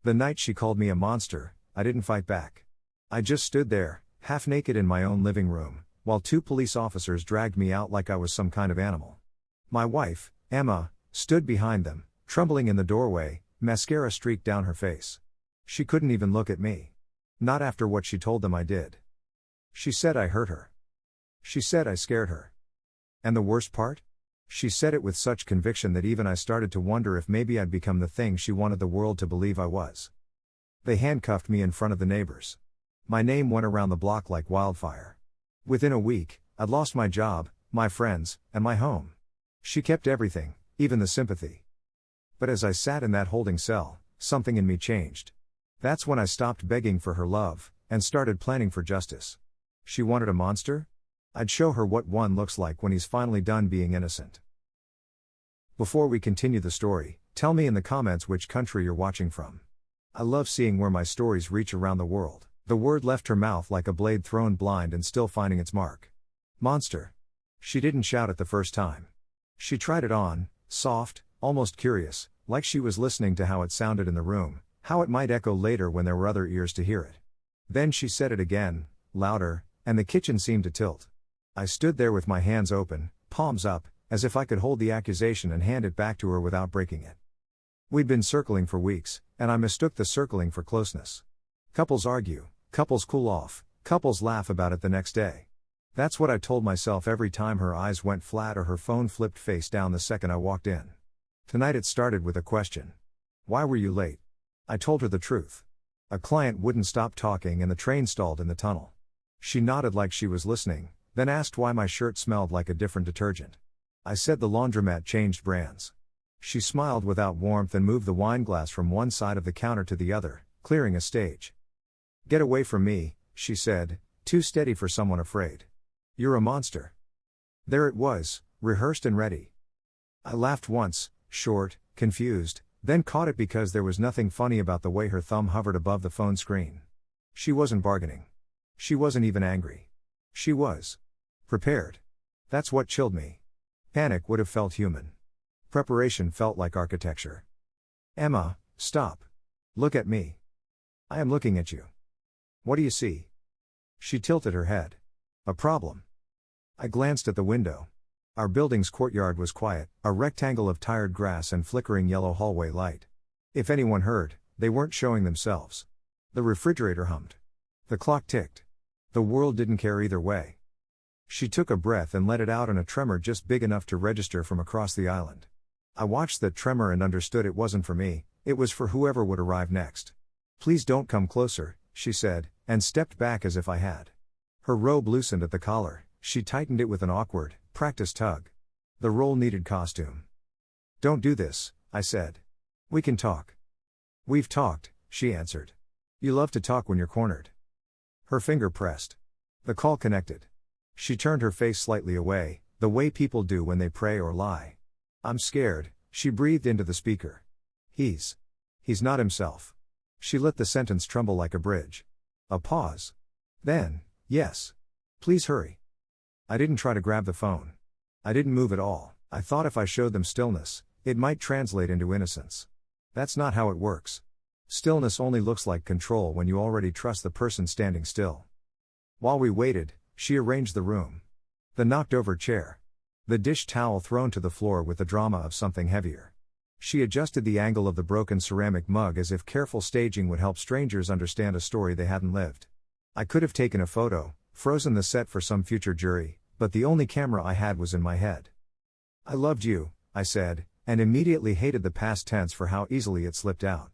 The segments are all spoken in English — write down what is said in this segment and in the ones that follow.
The night she called me a monster, I didn't fight back. I just stood there, half naked in my own living room, while two police officers dragged me out like I was some kind of animal. My wife, Emma, stood behind them, trembling in the doorway, mascara streaked down her face. She couldn't even look at me. Not after what she told them I did. She said I hurt her. She said I scared her. And the worst part? She said it with such conviction that even I started to wonder if maybe I'd become the thing she wanted the world to believe I was. They handcuffed me in front of the neighbors. My name went around the block like wildfire. Within a week, I'd lost my job, my friends, and my home. She kept everything, even the sympathy. But as I sat in that holding cell, something in me changed. That's when I stopped begging for her love, and started planning for justice. She wanted a monster? I'd show her what one looks like when he's finally done being innocent. Before we continue the story, tell me in the comments which country you're watching from. I love seeing where my stories reach around the world. The word left her mouth like a blade thrown blind and still finding its mark. Monster. She didn't shout it the first time. She tried it on, soft, almost curious, like she was listening to how it sounded in the room, how it might echo later when there were other ears to hear it. Then she said it again, louder, and the kitchen seemed to tilt. I stood there with my hands open, palms up, as if I could hold the accusation and hand it back to her without breaking it. We'd been circling for weeks, and I mistook the circling for closeness. Couples argue, couples cool off, couples laugh about it the next day. That's what I told myself every time her eyes went flat or her phone flipped face down the second I walked in. Tonight it started with a question. Why were you late? I told her the truth. A client wouldn't stop talking and the train stalled in the tunnel. She nodded like she was listening, then asked why my shirt smelled like a different detergent. I said the laundromat changed brands. She smiled without warmth and moved the wine glass from one side of the counter to the other, clearing a stage. Get away from me, she said, too steady for someone afraid. You're a monster. There it was, rehearsed and ready. I laughed once, short, confused, then caught it because there was nothing funny about the way her thumb hovered above the phone screen. She wasn't bargaining. She wasn't even angry. She was prepared. That's what chilled me. Panic would have felt human. Preparation felt like architecture. Emma, stop. Look at me. I am looking at you. What do you see? She tilted her head. A problem. I glanced at the window. Our building's courtyard was quiet, a rectangle of tired grass and flickering yellow hallway light. If anyone heard, they weren't showing themselves. The refrigerator hummed. The clock ticked. The world didn't care either way. She took a breath and let it out in a tremor just big enough to register from across the island. I watched that tremor and understood it wasn't for me, it was for whoever would arrive next. Please don't come closer, she said, and stepped back as if I had. Her robe loosened at the collar, she tightened it with an awkward, practiced tug. The role needed costume. Don't do this, I said. We can talk. We've talked, she answered. You love to talk when you're cornered. Her finger pressed. The call connected. She turned her face slightly away, the way people do when they pray or lie. I'm scared, she breathed into the speaker. He's not himself. She let the sentence tremble like a bridge. A pause. Then, yes. Please hurry. I didn't try to grab the phone. I didn't move at all. I thought if I showed them stillness, it might translate into innocence. That's not how it works. Stillness only looks like control when you already trust the person standing still. While we waited, she arranged the room. The knocked-over chair. The dish towel thrown to the floor with the drama of something heavier. She adjusted the angle of the broken ceramic mug as if careful staging would help strangers understand a story they hadn't lived. I could have taken a photo, frozen the set for some future jury, but the only camera I had was in my head. I loved you, I said, and immediately hated the past tense for how easily it slipped out.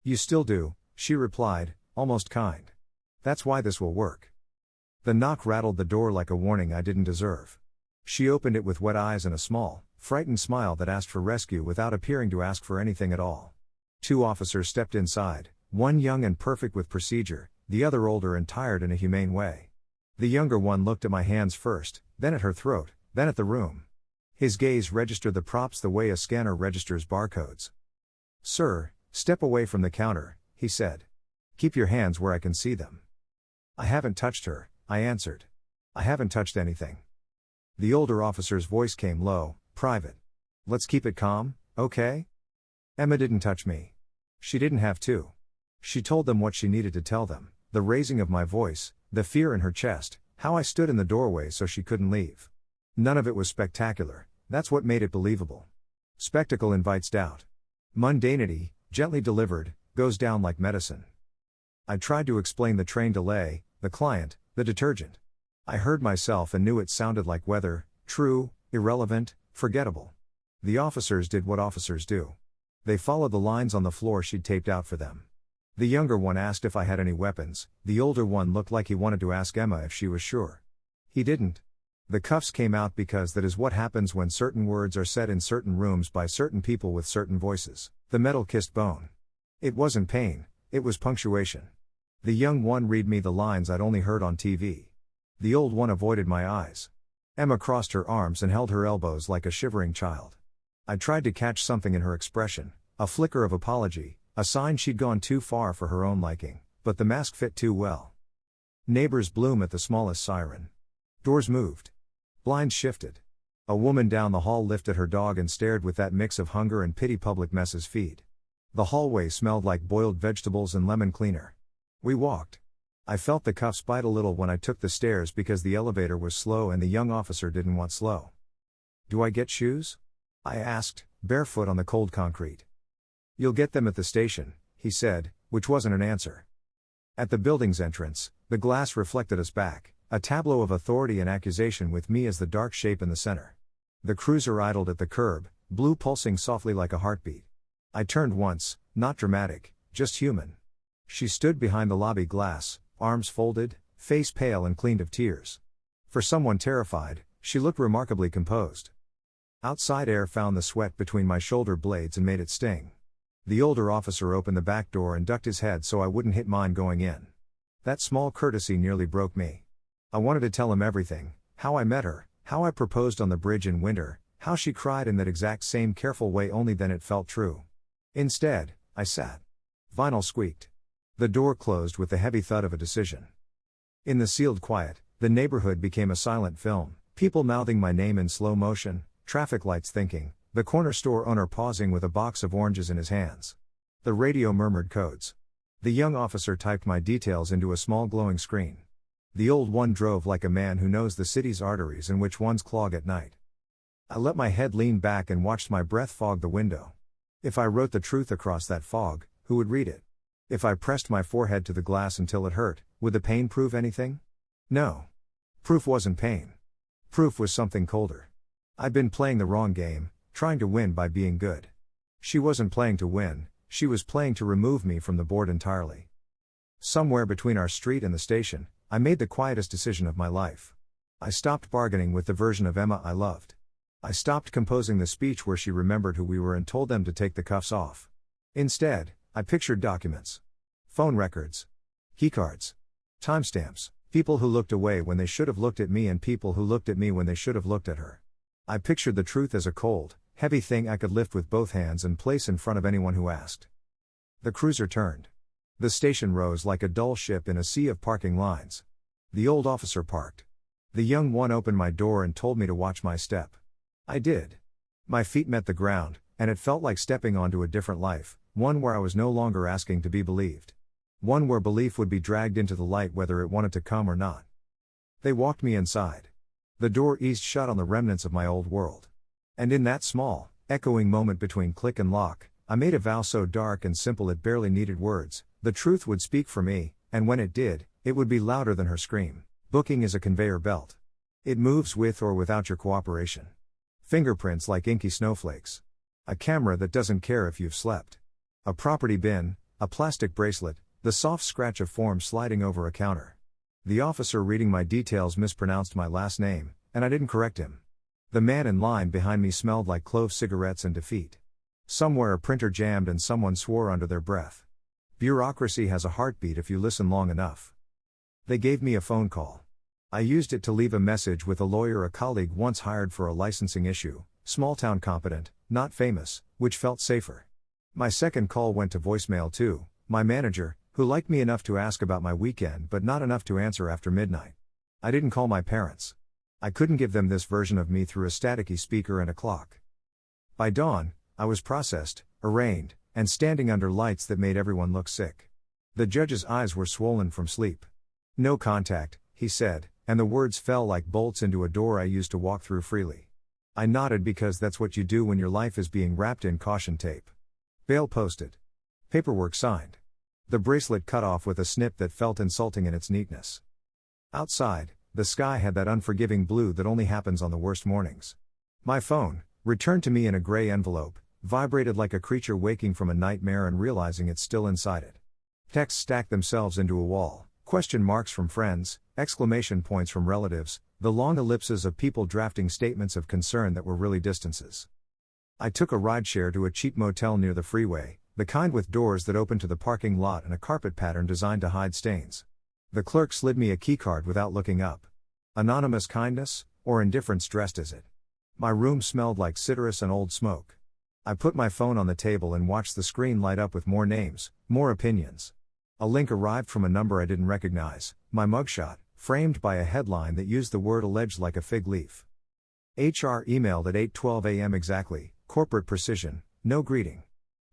You still do, she replied, almost kind. That's why this will work. The knock rattled the door like a warning I didn't deserve. She opened it with wet eyes and a small, frightened smile that asked for rescue without appearing to ask for anything at all. Two officers stepped inside, one young and perfect with procedure, the other older and tired in a humane way. The younger one looked at my hands first, then at her throat, then at the room. His gaze registered the props the way a scanner registers barcodes. Sir, step away from the counter, he said. Keep your hands where I can see them. I haven't touched her, I answered. I haven't touched anything. The older officer's voice came low, private. Let's keep it calm, okay? Emma didn't touch me. She didn't have to. She told them what she needed to tell them, the raising of my voice, the fear in her chest, how I stood in the doorway so she couldn't leave. None of it was spectacular, that's what made it believable. Spectacle invites doubt. Mundanity, gently delivered, goes down like medicine. I tried to explain the train delay, the client, the detergent. I heard myself and knew it sounded like weather, true, irrelevant, forgettable. The officers did what officers do. They followed the lines on the floor she'd taped out for them. The younger one asked if I had any weapons, the older one looked like he wanted to ask Emma if she was sure. He didn't. The cuffs came out because that is what happens when certain words are said in certain rooms by certain people with certain voices. The metal kissed bone. It wasn't pain, it was punctuation. The young one read me the lines I'd only heard on TV. The old one avoided my eyes. Emma crossed her arms and held her elbows like a shivering child. I tried to catch something in her expression, a flicker of apology, a sign she'd gone too far for her own liking, but the mask fit too well. Neighbors bloom at the smallest siren. Doors moved. Blinds shifted. A woman down the hall lifted her dog and stared with that mix of hunger and pity public messes feed. The hallway smelled like boiled vegetables and lemon cleaner. We walked. I felt the cuffs bite a little when I took the stairs because the elevator was slow and the young officer didn't want slow. "Do I get shoes?" I asked, barefoot on the cold concrete. "You'll get them at the station," he said, which wasn't an answer. At the building's entrance, the glass reflected us back, a tableau of authority and accusation with me as the dark shape in the center. The cruiser idled at the curb, blue pulsing softly like a heartbeat. I turned once, not dramatic, just human. She stood behind the lobby glass, arms folded, face pale and cleaned of tears. For someone terrified, she looked remarkably composed. Outside air found the sweat between my shoulder blades and made it sting. The older officer opened the back door and ducked his head so I wouldn't hit mine going in. That small courtesy nearly broke me. I wanted to tell him everything, how I met her, how I proposed on the bridge in winter, how she cried in that exact same careful way, only then it felt true. Instead, I sat. Vinyl squeaked. The door closed with the heavy thud of a decision. In the sealed quiet, the neighborhood became a silent film, people mouthing my name in slow motion, traffic lights thinking, the corner store owner pausing with a box of oranges in his hands. The radio murmured codes. The young officer typed my details into a small glowing screen. The old one drove like a man who knows the city's arteries and which ones clog at night. I let my head lean back and watched my breath fog the window. If I wrote the truth across that fog, who would read it? If I pressed my forehead to the glass until it hurt, would the pain prove anything? No. Proof wasn't pain. Proof was something colder. I'd been playing the wrong game, trying to win by being good. She wasn't playing to win, she was playing to remove me from the board entirely. Somewhere between our street and the station, I made the quietest decision of my life. I stopped bargaining with the version of Emma I loved. I stopped composing the speech where she remembered who we were and told them to take the cuffs off. Instead, I pictured documents. Phone records. Keycards. Timestamps. People who looked away when they should have looked at me and people who looked at me when they should have looked at her. I pictured the truth as a cold, heavy thing I could lift with both hands and place in front of anyone who asked. The cruiser turned. The station rose like a dull ship in a sea of parking lines. The old officer parked. The young one opened my door and told me to watch my step. I did. My feet met the ground, and it felt like stepping onto a different life, one where I was no longer asking to be believed. One where belief would be dragged into the light whether it wanted to come or not. They walked me inside. The door eased shut on the remnants of my old world. And in that small, echoing moment between click and lock, I made a vow so dark and simple it barely needed words. The truth would speak for me, and when it did, it would be louder than her scream. Booking is a conveyor belt. It moves with or without your cooperation. Fingerprints like inky snowflakes. A camera that doesn't care if you've slept. A property bin, a plastic bracelet, the soft scratch of forms sliding over a counter. The officer reading my details mispronounced my last name, and I didn't correct him. The man in line behind me smelled like clove cigarettes and defeat. Somewhere a printer jammed and someone swore under their breath. Bureaucracy has a heartbeat if you listen long enough. They gave me a phone call. I used it to leave a message with a lawyer a colleague once hired for a licensing issue, small-town competent, not famous, which felt safer. My second call went to voicemail too, my manager, who liked me enough to ask about my weekend but not enough to answer after midnight. I didn't call my parents. I couldn't give them this version of me through a staticky speaker and a clock. By dawn, I was processed, arraigned, and standing under lights that made everyone look sick. The judge's eyes were swollen from sleep. "No contact," he said, and the words fell like bolts into a door I used to walk through freely. I nodded because that's what you do when your life is being wrapped in caution tape. Bail posted. Paperwork signed. The bracelet cut off with a snip that felt insulting in its neatness. Outside, the sky had that unforgiving blue that only happens on the worst mornings. My phone, returned to me in a gray envelope, vibrated like a creature waking from a nightmare and realizing it's still inside it. Texts stacked themselves into a wall, question marks from friends, exclamation points from relatives, the long ellipses of people drafting statements of concern that were really distances. I took a rideshare to a cheap motel near the freeway, the kind with doors that open to the parking lot and a carpet pattern designed to hide stains. The clerk slid me a keycard without looking up. Anonymous kindness, or indifference dressed as it. My room smelled like citrus and old smoke. I put my phone on the table and watched the screen light up with more names, more opinions. A link arrived from a number I didn't recognize, my mugshot, framed by a headline that used the word alleged like a fig leaf. HR emailed at 8:12 a.m. exactly, corporate precision, no greeting.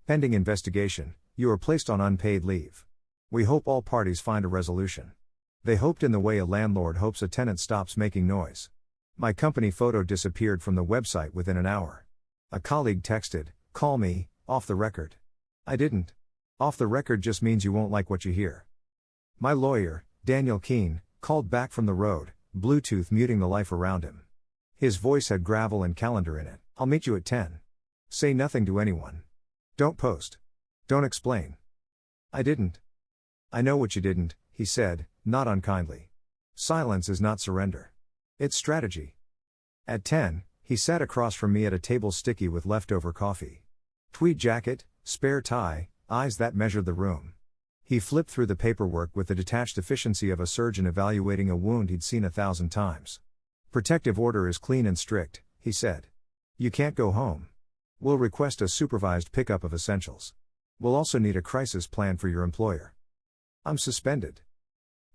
Pending investigation, you are placed on unpaid leave. We hope all parties find a resolution. They hoped in the way a landlord hopes a tenant stops making noise. My company photo disappeared from the website within an hour. A colleague texted, "Call me, off the record." I didn't. Off the record just means you won't like what you hear. My lawyer, Daniel Keene, called back from the road, Bluetooth muting the life around him. His voice had gravel and calendar in it. "I'll meet you at 10. Say nothing to anyone. Don't post. Don't explain." I didn't. "I know what you didn't," he said, not unkindly. "Silence is not surrender. It's strategy." At 10, he sat across from me at a table sticky with leftover coffee. Tweed jacket, spare tie, eyes that measured the room. He flipped through the paperwork with the detached efficiency of a surgeon evaluating a wound he'd seen 1,000 times. "Protective order is clean and strict," he said. "You can't go home. We'll request a supervised pickup of essentials. We'll also need a crisis plan for your employer." I'm suspended.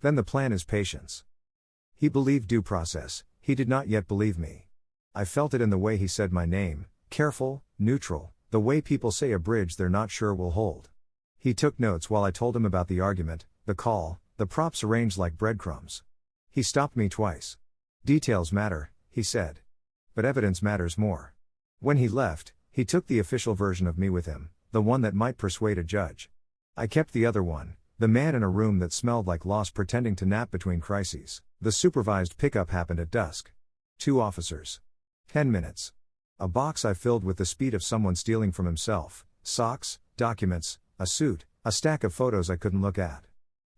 Then the plan is patience. He believed due process, he did not yet believe me. I felt it in the way he said my name, careful, neutral, the way people say a bridge they're not sure will hold. He took notes while I told him about the argument, the call, the props arranged like breadcrumbs. He stopped me twice. "Details matter," he said. "But evidence matters more." When he left, he took the official version of me with him, the one that might persuade a judge. I kept the other one, the man in a room that smelled like loss pretending to nap between crises. The supervised pickup happened at dusk. 2 officers. 10 minutes. A box I filled with the speed of someone stealing from himself, socks, documents, a suit, a stack of photos I couldn't look at.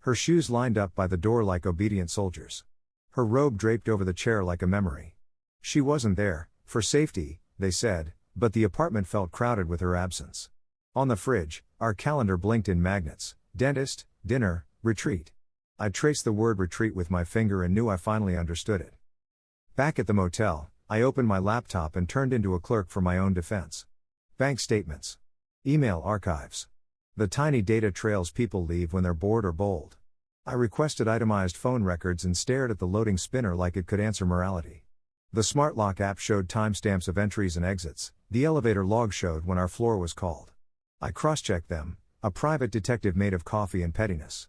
Her shoes lined up by the door like obedient soldiers. Her robe draped over the chair like a memory. She wasn't there, for safety, they said, but the apartment felt crowded with her absence. On the fridge, our calendar blinked in magnets: dentist, dinner, retreat. I traced the word retreat with my finger and knew I finally understood it. Back at the motel, I opened my laptop and turned into a clerk for my own defense. Bank statements. Email archives. The tiny data trails people leave when they're bored or bold. I requested itemized phone records and stared at the loading spinner like it could answer morality. The smart lock app showed timestamps of entries and exits. The elevator log showed when our floor was called. I cross-checked them, a private detective made of coffee and pettiness.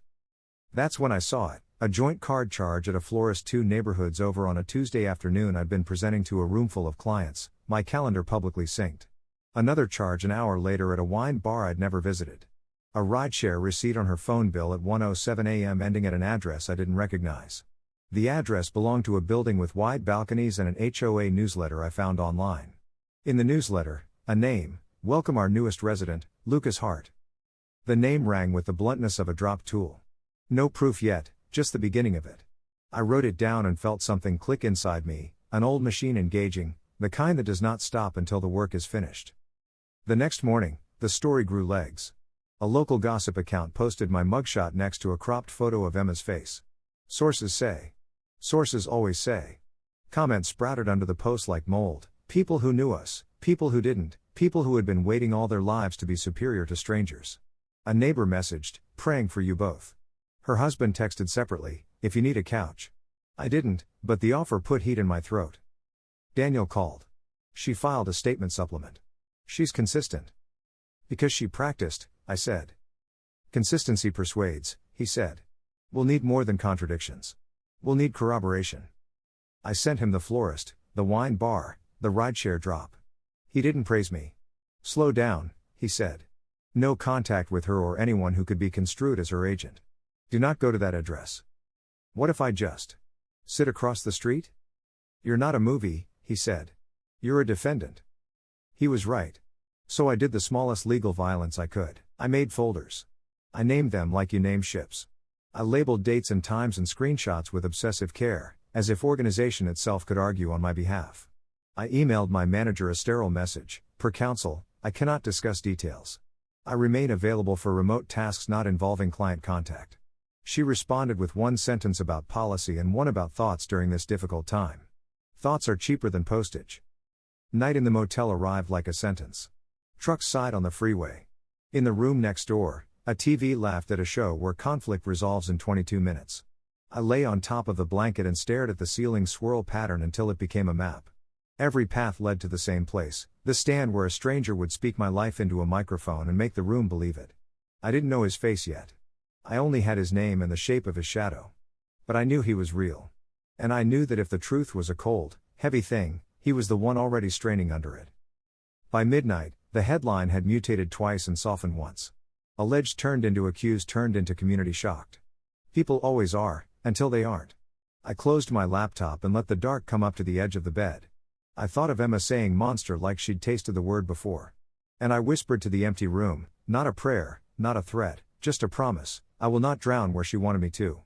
That's when I saw it, a joint card charge at a florist 2 neighborhoods over on a Tuesday afternoon I'd been presenting to a roomful of clients, my calendar publicly synced. Another charge an hour later at a wine bar I'd never visited. A rideshare receipt on her phone bill at 1:07 a.m. ending at an address I didn't recognize. The address belonged to a building with wide balconies and an HOA newsletter I found online. In the newsletter, a name: "Welcome our newest resident, Lucas Hart." The name rang with the bluntness of a dropped tool. No proof yet, just the beginning of it. I wrote it down and felt something click inside me, an old machine engaging, the kind that does not stop until the work is finished. The next morning, the story grew legs. A local gossip account posted my mugshot next to a cropped photo of Emma's face. Sources say. Sources always say. Comments sprouted under the post like mold: people who knew us, people who didn't, people who had been waiting all their lives to be superior to strangers. A neighbor messaged, "Praying for you both." Her husband texted separately, "If you need a couch." I didn't, but the offer put heat in my throat. Daniel called. She filed a statement supplement. "She's consistent." "Because she practiced," I said. Consistency persuades, he said. We'll need more than contradictions. We'll need corroboration. I sent him the florist, the wine bar, the rideshare drop. He didn't praise me. Slow down, he said. No contact with her or anyone who could be construed as her agent. Do not go to that address. What if I just sit across the street? You're not a movie, he said. You're a defendant. He was right. So I did the smallest legal violence I could. I made folders. I named them like you name ships. I labeled dates and times and screenshots with obsessive care, as if organization itself could argue on my behalf. I emailed my manager a sterile message, per counsel, I cannot discuss details. I remain available for remote tasks not involving client contact. She responded with one sentence about policy and one about thoughts during this difficult time. Thoughts are cheaper than postage. Night in the motel arrived like a sentence. Trucks sighed on the freeway. In the room next door, a TV laughed at a show where conflict resolves in 22 minutes. I lay on top of the blanket and stared at the ceiling swirl pattern until it became a map. Every path led to the same place, the stand where a stranger would speak my life into a microphone and make the room believe it. I didn't know his face yet. I only had his name and the shape of his shadow. But I knew he was real. And I knew that if the truth was a cold, heavy thing, he was the one already straining under it. By midnight, the headline had mutated twice and softened once. Alleged turned into accused turned into community shocked. People always are, until they aren't. I closed my laptop and let the dark come up to the edge of the bed. I thought of Emma saying monster like she'd tasted the word before. And I whispered to the empty room, not a prayer, not a threat, just a promise, I will not drown where she wanted me to.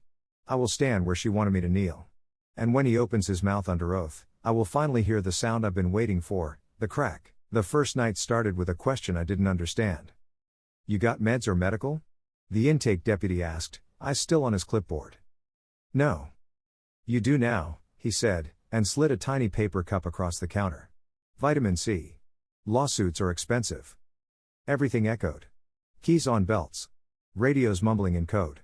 I will stand where she wanted me to kneel. And when he opens his mouth under oath, I will finally hear the sound I've been waiting for, the crack. The first night started with a question I didn't understand. You got meds or medical? The intake deputy asked, eyes still on his clipboard. No. You do now, he said, and slid a tiny paper cup across the counter. Vitamin C. Lawsuits are expensive. Everything echoed. Keys on belts. Radios mumbling in code.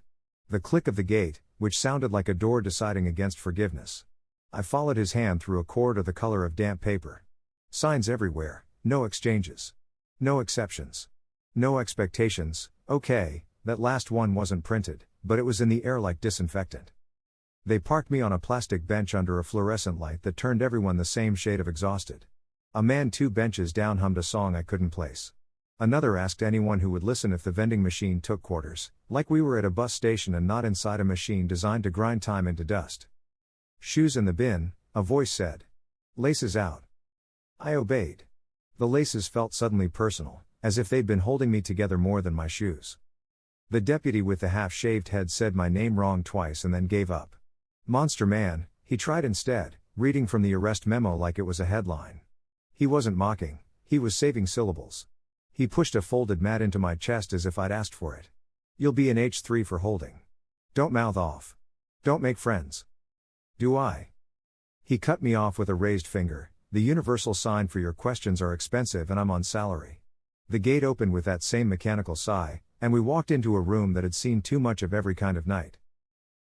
The click of the gate, which sounded like a door deciding against forgiveness. I followed his hand through a corridor the color of damp paper. Signs everywhere, no exchanges. No exceptions. No expectations, okay, that last one wasn't printed, but it was in the air like disinfectant. They parked me on a plastic bench under a fluorescent light that turned everyone the same shade of exhausted. A man 2 benches down hummed a song I couldn't place. Another asked anyone who would listen if the vending machine took quarters, like we were at a bus station and not inside a machine designed to grind time into dust. Shoes in the bin, a voice said. Laces out. I obeyed. The laces felt suddenly personal, as if they'd been holding me together more than my shoes. The deputy with the half-shaved head said my name wrong twice and then gave up. Monster man, he tried instead, reading from the arrest memo like it was a headline. He wasn't mocking, he was saving syllables. He pushed a folded mat into my chest as if I'd asked for it. You'll be an H3 for holding. Don't mouth off. Don't make friends. Do I? He cut me off with a raised finger, the universal sign for your questions are expensive and I'm on salary. The gate opened with that same mechanical sigh, and we walked into a room that had seen too much of every kind of night.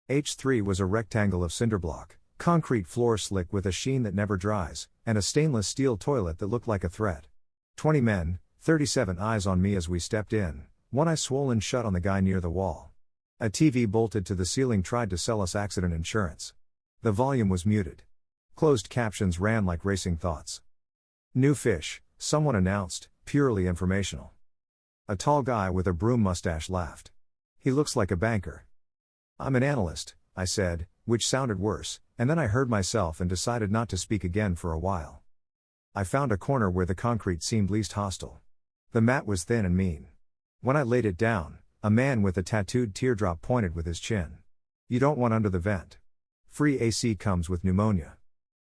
H3 was a rectangle of cinderblock, concrete floor slick with a sheen that never dries, and a stainless steel toilet that looked like a threat. 20 men, 37 eyes on me as we stepped in, one eye swollen shut on the guy near the wall. A TV bolted to the ceiling tried to sell us accident insurance. The volume was muted. Closed captions ran like racing thoughts. New fish, someone announced, purely informational. A tall guy with a broom mustache laughed. He looks like a banker. I'm an analyst, I said, which sounded worse, and then I heard myself and decided not to speak again for a while. I found a corner where the concrete seemed least hostile. The mat was thin and mean. When I laid it down, a man with a tattooed teardrop pointed with his chin. You don't want under the vent. Free AC comes with pneumonia.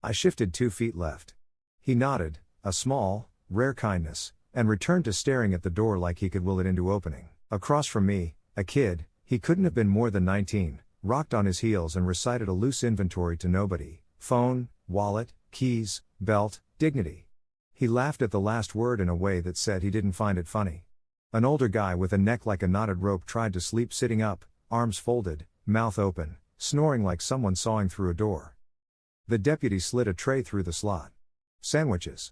I shifted 2 feet left. He nodded, a small, rare kindness, and returned to staring at the door like he could will it into opening. Across from me, a kid, he couldn't have been more than 19, rocked on his heels and recited a loose inventory to nobody: phone, wallet, keys, belt, dignity. He laughed at the last word in a way that said he didn't find it funny. An older guy with a neck like a knotted rope tried to sleep sitting up, arms folded, mouth open, snoring like someone sawing through a door. The deputy slid a tray through the slot. Sandwiches.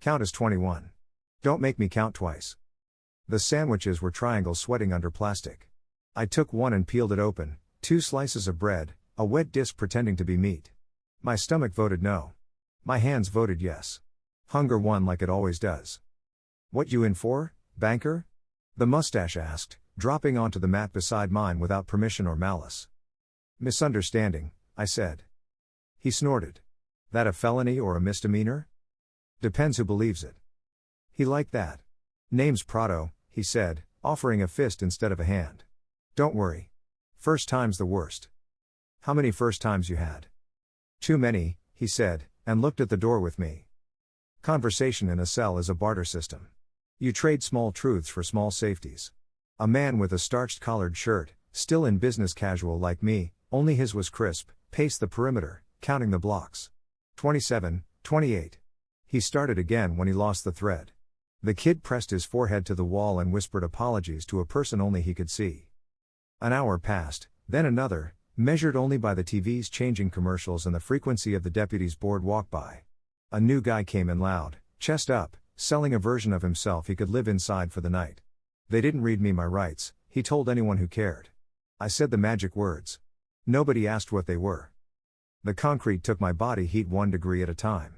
Count as 21. Don't make me count twice. The sandwiches were triangles sweating under plastic. I took one and peeled it open, 2 slices of bread, a wet disc pretending to be meat. My stomach voted no. My hands voted yes. Hunger won like it always does. "What you in for, banker?" the mustache asked, dropping onto the mat beside mine without permission or malice. "Misunderstanding," I said. He snorted. "That a felony or a misdemeanor?" "Depends who believes it." He liked that. "Name's Prado," he said, offering a fist instead of a hand. "Don't worry. First time's the worst." "How many first times you had?" "Too many," he said, and looked at the door with me. Conversation in a cell is a barter system. You trade small truths for small safeties. A man with a starched collared shirt, still in business casual like me, only his was crisp, paced the perimeter, counting the blocks. 27, 28. He started again when he lost the thread. The kid pressed his forehead to the wall and whispered apologies to a person only he could see. An hour passed, then another, measured only by the TV's changing commercials and the frequency of the deputy's bored walk by. A new guy came in loud, chest up, selling a version of himself he could live inside for the night. "They didn't read me my rights," he told anyone who cared. I said the magic words. Nobody asked what they were. The concrete took my body heat 1 degree at a time.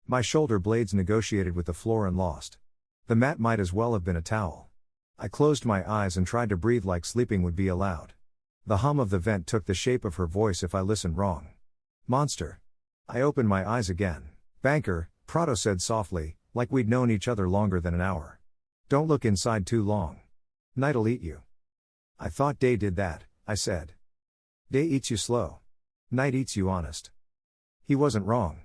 My shoulder blades negotiated with the floor and lost. The mat might as well have been a towel. I closed my eyes and tried to breathe like sleeping would be allowed. The hum of the vent took the shape of her voice if I listened wrong. "Monster." I opened my eyes again. "Banker," Prado said softly, like we'd known each other longer than an hour. "Don't look inside too long. Night'll eat you." "I thought day did that," I said. "Day eats you slow. Night eats you honest." He wasn't wrong.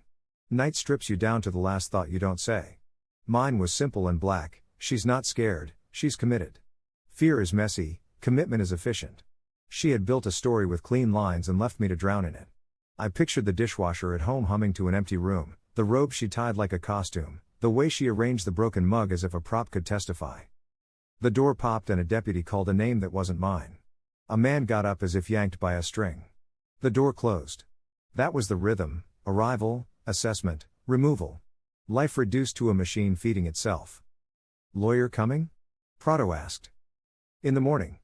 Night strips you down to the last thought you don't say. Mine was simple and black: she's not scared, she's committed. Fear is messy, commitment is efficient. She had built a story with clean lines and left me to drown in it. I pictured the dishwasher at home humming to an empty room, the robe she tied like a costume, the way she arranged the broken mug as if a prop could testify. The door popped and a deputy called a name that wasn't mine. A man got up as if yanked by a string. The door closed. That was the rhythm: arrival, assessment, removal. Life reduced to a machine feeding itself. "Lawyer coming?" Prado asked. "In the morning.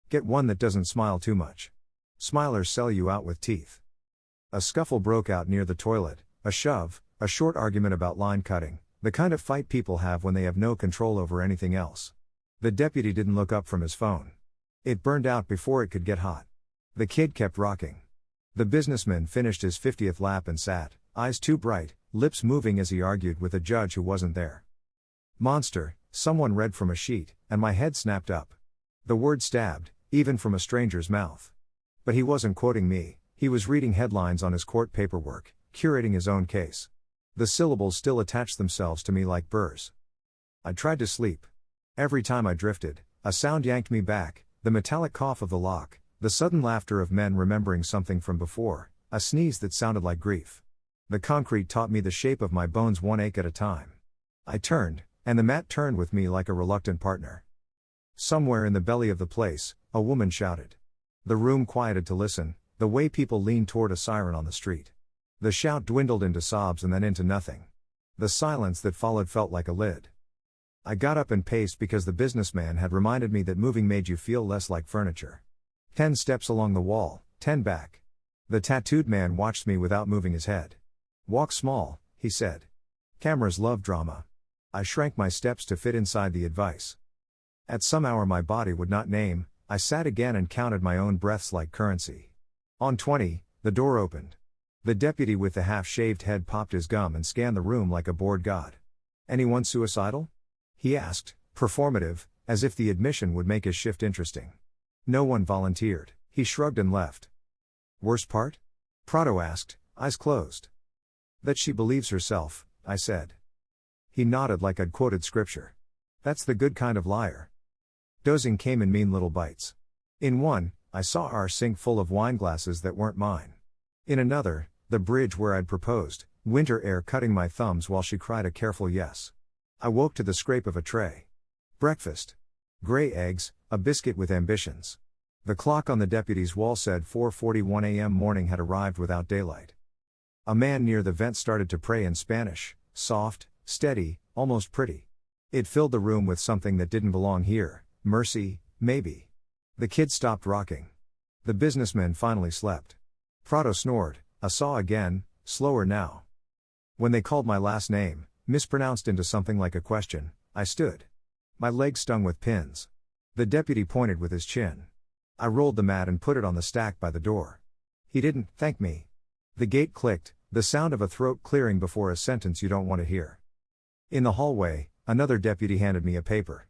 Get one that doesn't smile too much. Smilers sell you out with teeth." A scuffle broke out near the toilet, a shove, a short argument about line cutting, the kind of fight people have when they have no control over anything else. The deputy didn't look up from his phone. It burned out before it could get hot. The kid kept rocking. The businessman finished his 50th lap and sat, eyes too bright, lips moving as he argued with a judge who wasn't there. "Monster," someone read from a sheet, and my head snapped up. The word stabbed, even from a stranger's mouth. But he wasn't quoting me, he was reading headlines on his court paperwork, curating his own case. The syllables still attached themselves to me like burrs. I tried to sleep. Every time I drifted, a sound yanked me back: the metallic cough of the lock, the sudden laughter of men remembering something from before, a sneeze that sounded like grief. The concrete taught me the shape of my bones, one ache at a time. I turned, and the mat turned with me like a reluctant partner. Somewhere in the belly of the place, a woman shouted. The room quieted to listen, the way people lean toward a siren on the street. The shout dwindled into sobs and then into nothing. The silence that followed felt like a lid. I got up and paced because the businessman had reminded me that moving made you feel less like furniture. 10 steps along the wall, 10 back. The tattooed man watched me without moving his head. "Walk small," he said. "Cameras love drama." I shrank my steps to fit inside the advice. At some hour my body would not name, I sat again and counted my own breaths like currency. On 20, the door opened. The deputy with the half-shaved head popped his gum and scanned the room like a bored god. "Anyone suicidal?" he asked, performative, as if the admission would make his shift interesting. No one volunteered. He shrugged and left. "Worst part?" Prado asked, eyes closed. "That she believes herself," I said. He nodded like I'd quoted scripture. "That's the good kind of liar." Dozing came in mean little bites. In one, I saw our sink full of wine glasses that weren't mine. In another, the bridge where I'd proposed, winter air cutting my thumbs while she cried a careful yes. I woke to the scrape of a tray. Breakfast. Gray eggs, a biscuit with ambitions. The clock on the deputy's wall said 4:41 a.m. Morning had arrived without daylight. A man near the vent started to pray in Spanish, soft, steady, almost pretty. It filled the room with something that didn't belong here: mercy, maybe. The kid stopped rocking. The businessman finally slept. Prado snored, I saw again, slower now. When they called my last name, mispronounced into something like a question, I stood. My legs stung with pins. The deputy pointed with his chin. I rolled the mat and put it on the stack by the door. He didn't thank me. The gate clicked, the sound of a throat clearing before a sentence you don't want to hear. In the hallway, another deputy handed me a paper.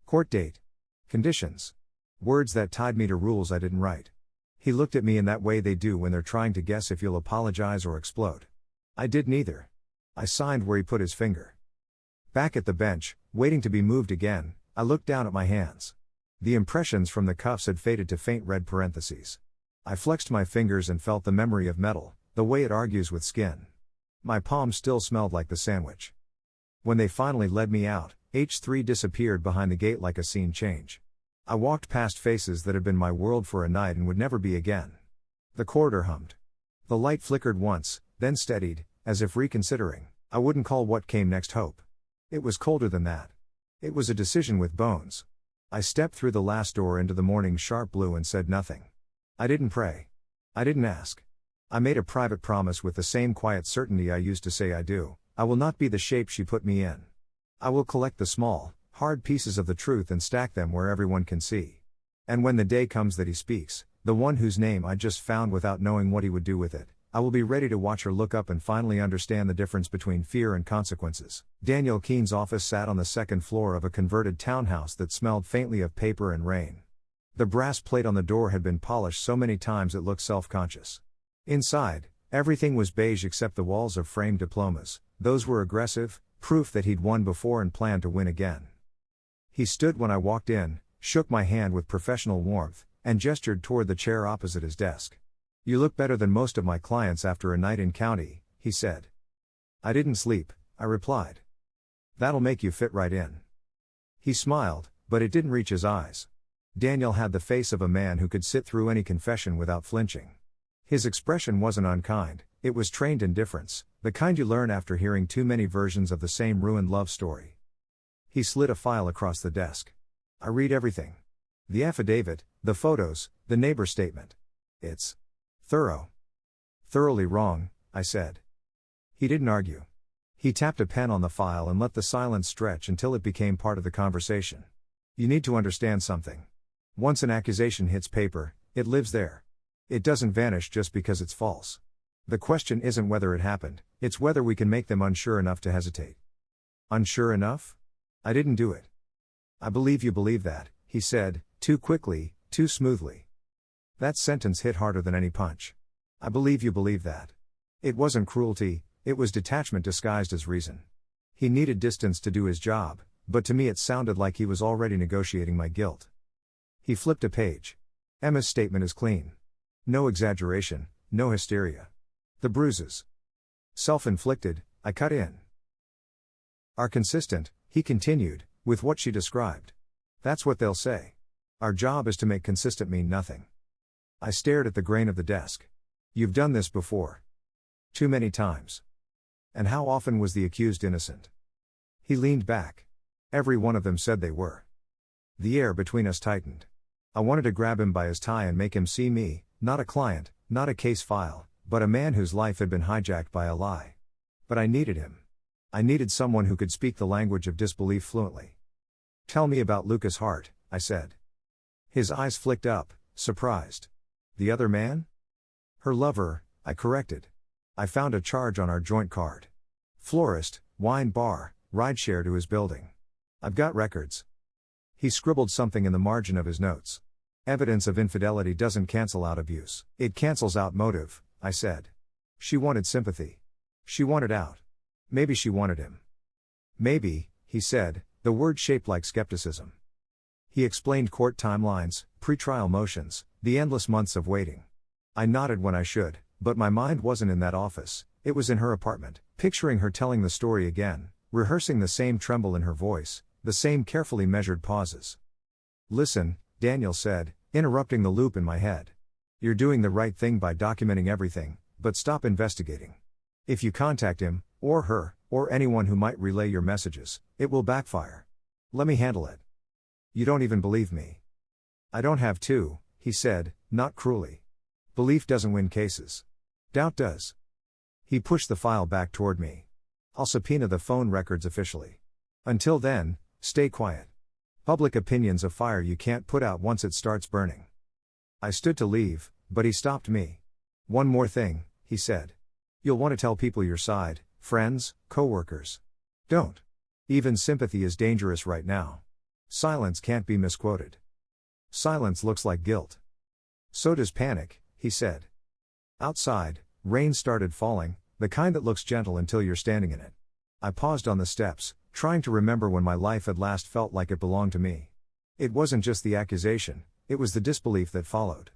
Court date. Conditions. Words that tied me to rules I didn't write. He looked at me in that way they do when they're trying to guess if you'll apologize or explode. I did neither. I signed where he put his finger. Back at the bench, waiting to be moved again, I looked down at my hands. The impressions from the cuffs had faded to faint red parentheses. I flexed my fingers and felt the memory of metal, the way it argues with skin. My palms still smelled like the sandwich. When they finally led me out, H3 disappeared behind the gate like a scene change. I walked past faces that had been my world for a night and would never be again. The corridor hummed. The light flickered once, then steadied, as if reconsidering. I wouldn't call what came next hope. It was colder than that. It was a decision with bones. I stepped through the last door into the morning's sharp blue and said nothing. I didn't pray. I didn't ask. I made a private promise with the same quiet certainty I used to say I do. I will not be the shape she put me in. I will collect the small, hard pieces of the truth and stack them where everyone can see. And when the day comes that he speaks, the one whose name I just found without knowing what he would do with it, I will be ready to watch her look up and finally understand the difference between fear and consequences. Daniel Keene's office sat on the second floor of a converted townhouse that smelled faintly of paper and rain. The brass plate on the door had been polished so many times it looked self-conscious. Inside, everything was beige except the walls of framed diplomas. Those were aggressive, proof that he'd won before and planned to win again. He stood when I walked in, shook my hand with professional warmth, and gestured toward the chair opposite his desk. "You look better than most of my clients after a night in county," he said. "I didn't sleep," I replied. "That'll make you fit right in." He smiled, but it didn't reach his eyes. Daniel had the face of a man who could sit through any confession without flinching. His expression wasn't unkind, it was trained indifference, the kind you learn after hearing too many versions of the same ruined love story. He slid a file across the desk. "I read everything. The affidavit, the photos, the neighbor statement. It's thorough." "Thoroughly wrong," I said. He didn't argue. He tapped a pen on the file and let the silence stretch until it became part of the conversation. "You need to understand something. Once an accusation hits paper, it lives there. It doesn't vanish just because it's false. The question isn't whether it happened, it's whether we can make them unsure enough to hesitate." "Unsure enough?" "I didn't do it." "I believe you believe that," he said, too quickly, too smoothly. That sentence hit harder than any punch. "I believe you believe that." It wasn't cruelty, it was detachment disguised as reason. He needed distance to do his job, but to me it sounded like he was already negotiating my guilt. He flipped a page. "Emma's statement is clean. No exaggeration, no hysteria. The bruises. Self-inflicted," I cut in. "Are consistent," he continued, "with what she described. That's what they'll say. Our job is to make consistent mean nothing." I stared at the grain of the desk. "You've done this before." "Too many times." "And how often was the accused innocent?" He leaned back. "Every one of them said they were." The air between us tightened. I wanted to grab him by his tie and make him see me, not a client, not a case file, but a man whose life had been hijacked by a lie. But I needed him. I needed someone who could speak the language of disbelief fluently. "Tell me about Lucas Hart," I said. His eyes flicked up, surprised. "The other man?" "Her lover," I corrected. "I found a charge on our joint card. Florist, wine bar, rideshare to his building. I've got records." He scribbled something in the margin of his notes. "Evidence of infidelity doesn't cancel out abuse. It cancels out motive," I said. She wanted sympathy. She wanted out. Maybe she wanted him. "Maybe," he said, the word shaped like skepticism. He explained court timelines, pretrial motions, the endless months of waiting. I nodded when I should, but my mind wasn't in that office, it was in her apartment, picturing her telling the story again, rehearsing the same tremble in her voice, the same carefully measured pauses. "Listen," Daniel said, interrupting the loop in my head. "You're doing the right thing by documenting everything, but stop investigating. If you contact him, or her, or anyone who might relay your messages, it will backfire. Let me handle it." "You don't even believe me." I don't have to, he said, not cruelly. Belief doesn't win cases. Doubt does. He pushed the file back toward me. I'll subpoena the phone records officially. Until then, stay quiet. Public opinion's a fire you can't put out once it starts burning. I stood to leave, but he stopped me. One more thing, he said. You'll want to tell people your side, friends, co-workers. Don't. Even sympathy is dangerous right now. Silence can't be misquoted. Silence looks like guilt. So does panic, he said. Outside, rain started falling, the kind that looks gentle until you're standing in it. I paused on the steps, trying to remember when my life had last felt like it belonged to me. It wasn't just the accusation, it was the disbelief that followed.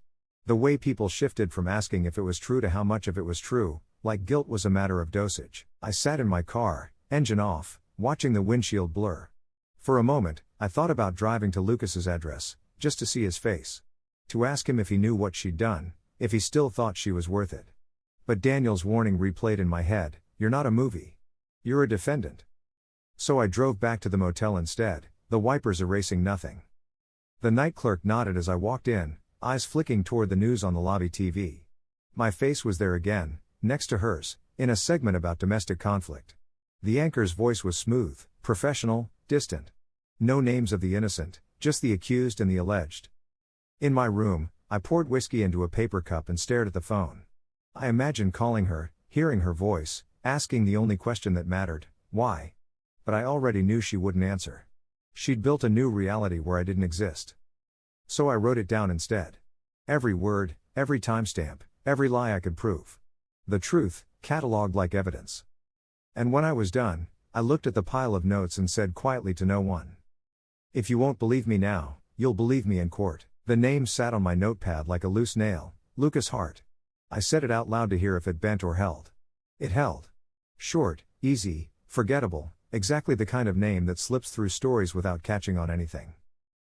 The way people shifted from asking if it was true to how much of it was true, like guilt was a matter of dosage. I sat in my car, engine off, watching the windshield blur. For a moment, I thought about driving to Lucas's address, just to see his face. To ask him if he knew what she'd done, if he still thought she was worth it. But Daniel's warning replayed in my head, you're not a movie. You're a defendant. So I drove back to the motel instead, the wipers erasing nothing. The night clerk nodded as I walked in, eyes flicking toward the news on the lobby TV. My face was there again, next to hers, in a segment about domestic conflict. The anchor's voice was smooth, professional, distant. No names of the innocent, just the accused and the alleged. In my room, I poured whiskey into a paper cup and stared at the phone. I imagined calling her, hearing her voice, asking the only question that mattered, why? But I already knew she wouldn't answer. She'd built a new reality where I didn't exist. So I wrote it down instead. Every word, every timestamp, every lie I could prove. The truth, catalogued like evidence. And when I was done, I looked at the pile of notes and said quietly to no one. If you won't believe me now, you'll believe me in court. The name sat on my notepad like a loose nail, Lucas Hart. I said it out loud to hear if it bent or held. It held. Short, easy, forgettable, exactly the kind of name that slips through stories without catching on anything.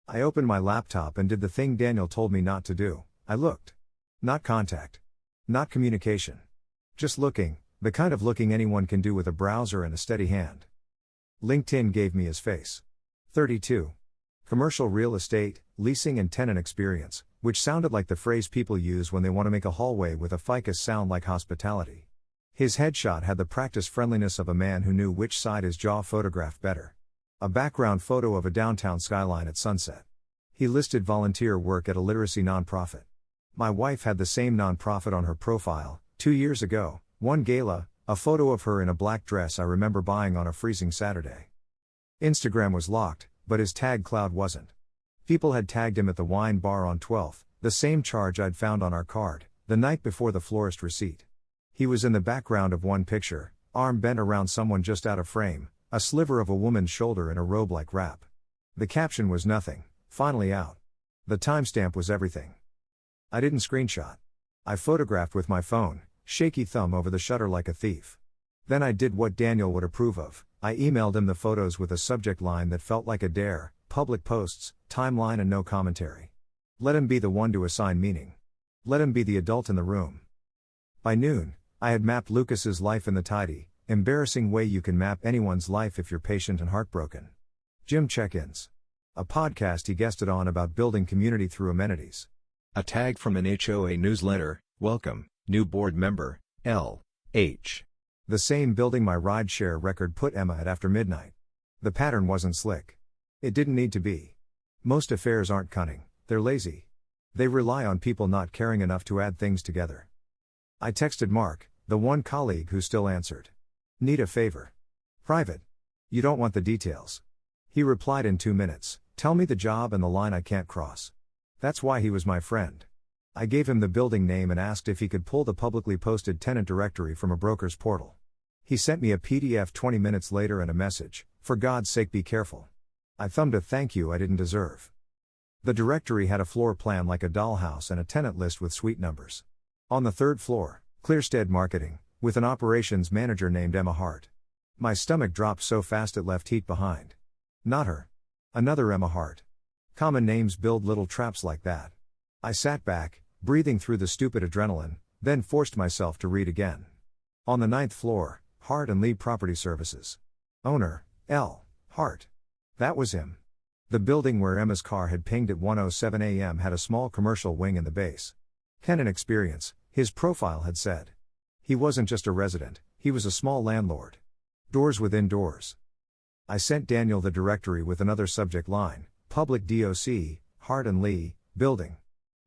I opened my laptop and did the thing Daniel told me not to do. I looked. Not contact. Not communication. Just looking, the kind of looking anyone can do with a browser and a steady hand. LinkedIn gave me his face. 32. Commercial real estate, leasing and tenant experience, which sounded like the phrase people use when they want to make a hallway with a ficus sound like hospitality. His headshot had the practiced friendliness of a man who knew which side his jaw photographed better. A background photo of a downtown skyline at sunset. He listed volunteer work at a literacy nonprofit. My wife had the same nonprofit on her profile, 2 years ago, one gala, a photo of her in a black dress I remember buying on a freezing Saturday. Instagram was locked, but his tag cloud wasn't. People had tagged him at the wine bar on 12th, the same charge I'd found on our card, the night before the florist receipt. He was in the background of one picture, arm bent around someone just out of frame, a sliver of a woman's shoulder in a robe-like wrap. The caption was nothing, finally out. The timestamp was everything. I didn't screenshot. I photographed with my phone, shaky thumb over the shutter like a thief. Then I did what Daniel would approve of. I emailed him the photos with a subject line that felt like a dare, public posts, timeline and no commentary. Let him be the one to assign meaning. Let him be the adult in the room. By noon, I had mapped Lucas's life in the tidy, embarrassing way you can map anyone's life if you're patient and heartbroken. Gym check-ins. A podcast he guested on about building community through amenities. A tag from an HOA newsletter, welcome, new board member, L.H. The same building my rideshare record put Emma at after midnight. The pattern wasn't slick. It didn't need to be. Most affairs aren't cunning, they're lazy. They rely on people not caring enough to add things together. I texted Mark, the one colleague who still answered. Need a favor. Private. You don't want the details. He replied in 2 minutes, tell me the job and the line I can't cross. That's why he was my friend. I gave him the building name and asked if he could pull the publicly posted tenant directory from a broker's portal. He sent me a PDF 20 minutes later and a message, for God's sake be careful. I thumbed a thank you I didn't deserve. The directory had a floor plan like a dollhouse and a tenant list with suite numbers. On the 3rd floor, Clearstead Marketing, with an operations manager named Emma Hart. My stomach dropped so fast it left heat behind. Not her. Another Emma Hart. Common names build little traps like that. I sat back, breathing through the stupid adrenaline, then forced myself to read again. On the 9th floor, Hart and Lee Property Services. Owner, L. Hart. That was him. The building where Emma's car had pinged at 1:07 a.m. had a small commercial wing in the base. Tenant experience, his profile had said. He wasn't just a resident, he was a small landlord. Doors within doors. I sent Daniel the directory with another subject line, Public DOC, Hart and Lee, Building.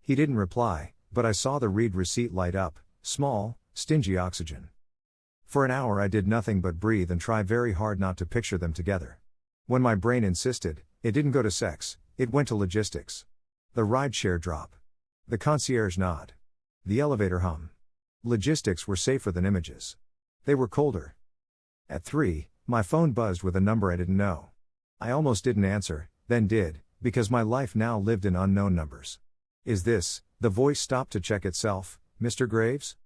He didn't reply, but I saw the read receipt light up, small, stingy oxygen. For an hour I did nothing but breathe and try very hard not to picture them together. When my brain insisted, it didn't go to sex, it went to logistics. The rideshare drop. The concierge nod. The elevator hum. Logistics were safer than images. They were colder. At 3, my phone buzzed with a number I didn't know. I almost didn't answer, then did, because my life now lived in unknown numbers. Is this, the voice stopped to check itself, Mr. Graves?